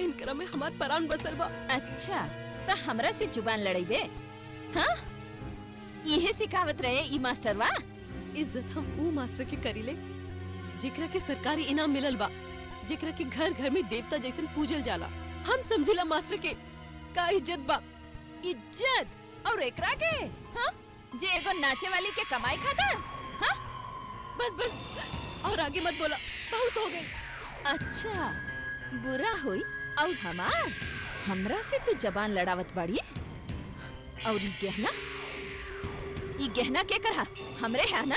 इनकरा में हमार परान बसल बा। अच्छा तो हमरा से जुबान लड़ाई हाँ? यही सिखावत रहे ई मास्टर वा। इज्जत हम वो मास्टर के करीले जेकरा के सरकारी इनाम मिलल बा, जेकरा के घर घर में देवता जैसन पूजल जाला। हम समझिला मास्टर के का इज्जत बा। इज्जत और एकरा के हाँ? जे एगो नाचे वाली के कमाई खाता हाँ? बस बस और आगे मत बोला, बहुत हो गई। अच्छा बुरा हुई और हमरा से तू जबान लड़ावत बाड़ी। और ई गहना के करहा हमरे है ना?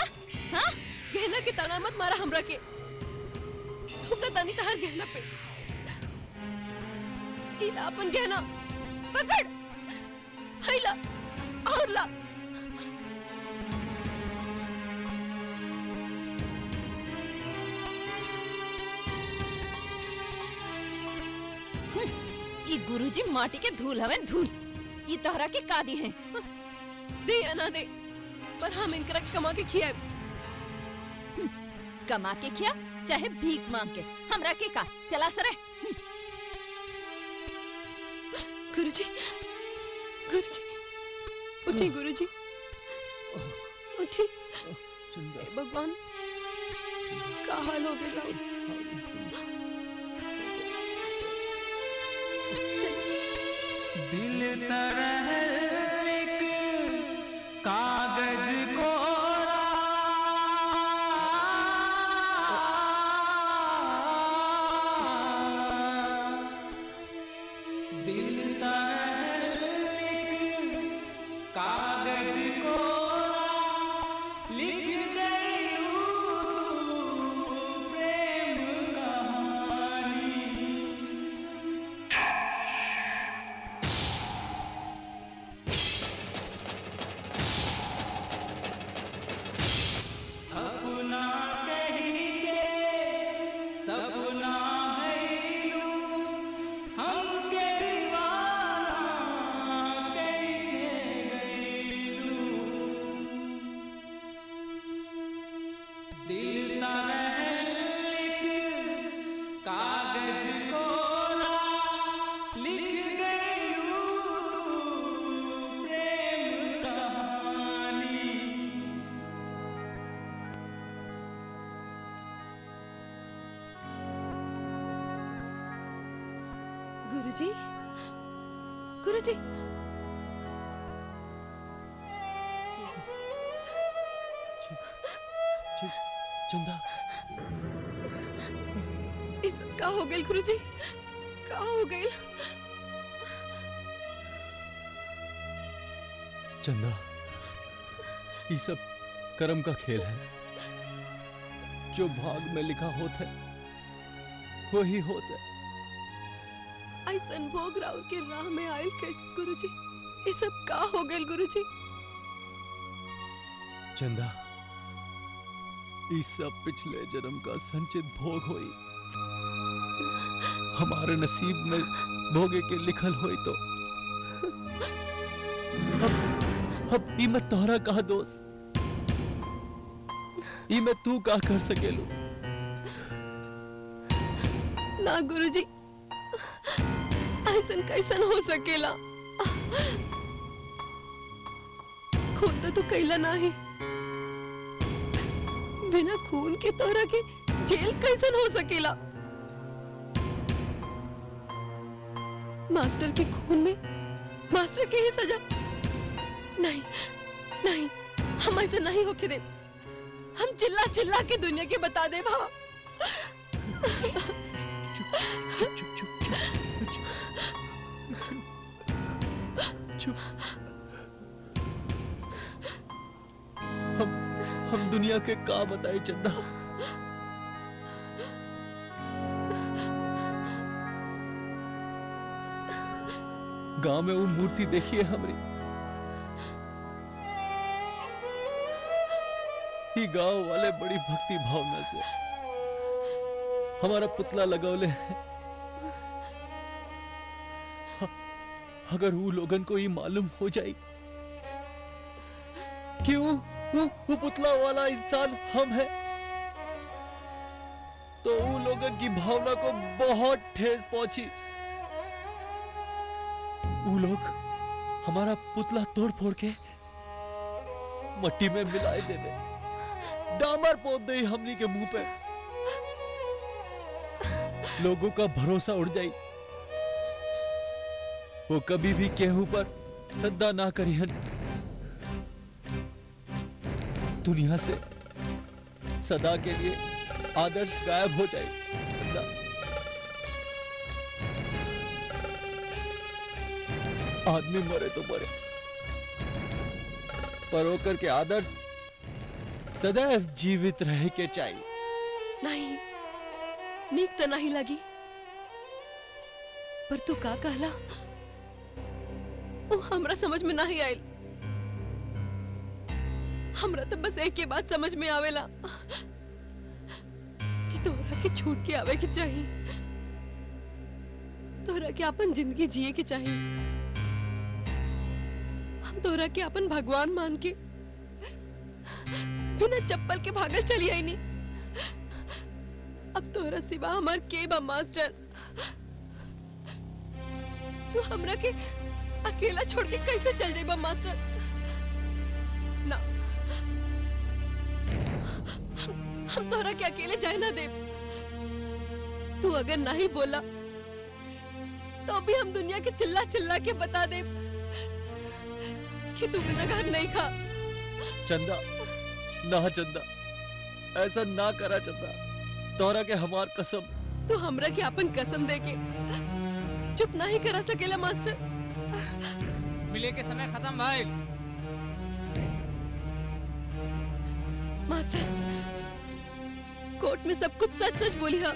हाँ गहना के ताना मत मारा हमरा के। तू का तानी तहर गहना पे इला अपन गहना पकड़। हैला और ला। ई गुरुजी माटी के धूल हवे धूल। ई तोहरा के कादी है। दे या ना दे पर हम इनकरा के कमा के खियाए। कमा के खिया चाहे भीख मांग के हमरा के का चला सरे। गुरुजी गुरुजी उठी। गुरुजी उठी। भगवान का हाल हो गया। दिल तरह एक कागज कोरा दिल तरह एक कागज कोरा गुरुजी, गुरुजी, चंदा, ये सब का हो गई गुरुजी, का हो गई? चंदा, ये सब कर्म का खेल है। जो भाग में लिखा होता है वही होता है। ऐसन भोग राउर के राह में आयल कैसे गुरुजी? ये सब का हो गई गुरुजी? चंदा, ये सब पिछले जन्म का संचित भोग होई। हमारे नसीब में भोगे के लिखल होई तो अब ई में तोहरा कहा दोस्त, ई में तू का कर सकेलू? ना गुरुजी, ऐसन कैसन हो सकेला? खून तो तू कैला नहीं, बिना खून के तोरा के जेल कैसन हो सकेला? मास्टर के खून में मास्टर के ही सजा? नहीं नहीं, हम ऐसे नहीं होके दे। हम चिल्ला चिल्ला के दुनिया के बता दे भा। हम दुनिया के का बताए चंदा? गांव में वो मूर्ति देखिए हमारी, ही गांव वाले बड़ी भक्ति भावना से हमारा पुतला लगौले हैं। अगर वो लोगन को ये मालूम हो जाए कि वो पुतला वाला इंसान हम है, तो वो लोगन की भावना को बहुत ठेस पहुंची। वो लोग हमारा पुतला तोड़ फोड़ के मट्टी में मिलाए देवे, डामर पोत दे हमनी के मुंह पे। लोगों का भरोसा उड़ जाई। वो कभी भी केहू पर श्रद्धा ना करिहन। दुनिया से सदा के लिए आदर्श गायब हो जाए। आदमी मरे तो मरे, पर होकर के आदर्श सदैव जीवित रहे के चाहिए। नहीं, नीक तो नहीं लगी, पर तू का कहला वो हमरा समझ में नहीं आयल। हमरा तो बस एक के बात समझ में आवेला कि तोहरा के छूट के आवे के चाहिए, तोहरा के अपन जिंदगी जिए के चाहिए। हम तोहरा के अपन भगवान मान के बिना चप्पल के भागल चली आई नहीं। अब तोहरा सिवा हमार के बा मास्टर? तू हमरा के अकेला छोड़ के कैसे चल जाइबा मास्टर? ना, हम तोहरा के अकेले जाए ना दे। तू अगर नहीं बोला तो भी हम दुनिया के चिल्ला चिल्ला के बता दे कि तू गुनहगार नहीं खा। चंदा, ना चंदा, ऐसा ना करा चंदा। तोहरा के हमार कसम। तू हमरा के अपन कसम दे के चुप नहीं करा सकेला मास्टर। मिले के समय खत्म भाई। मास्टर, कोर्ट में सब कुछ सच सच बोली हा।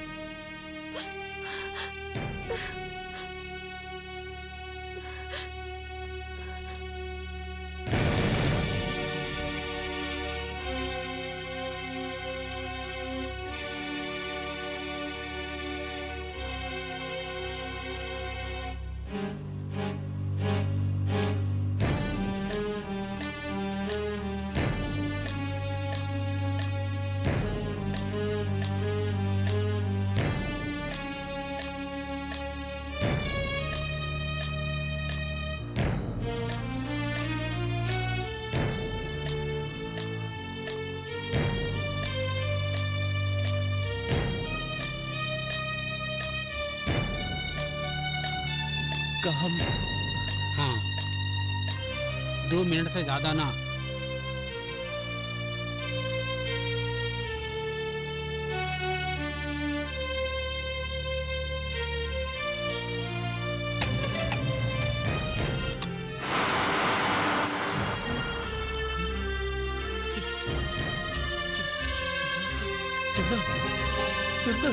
हम हाँ 2 मिनट से ज्यादा ना। चंदा, चंदा,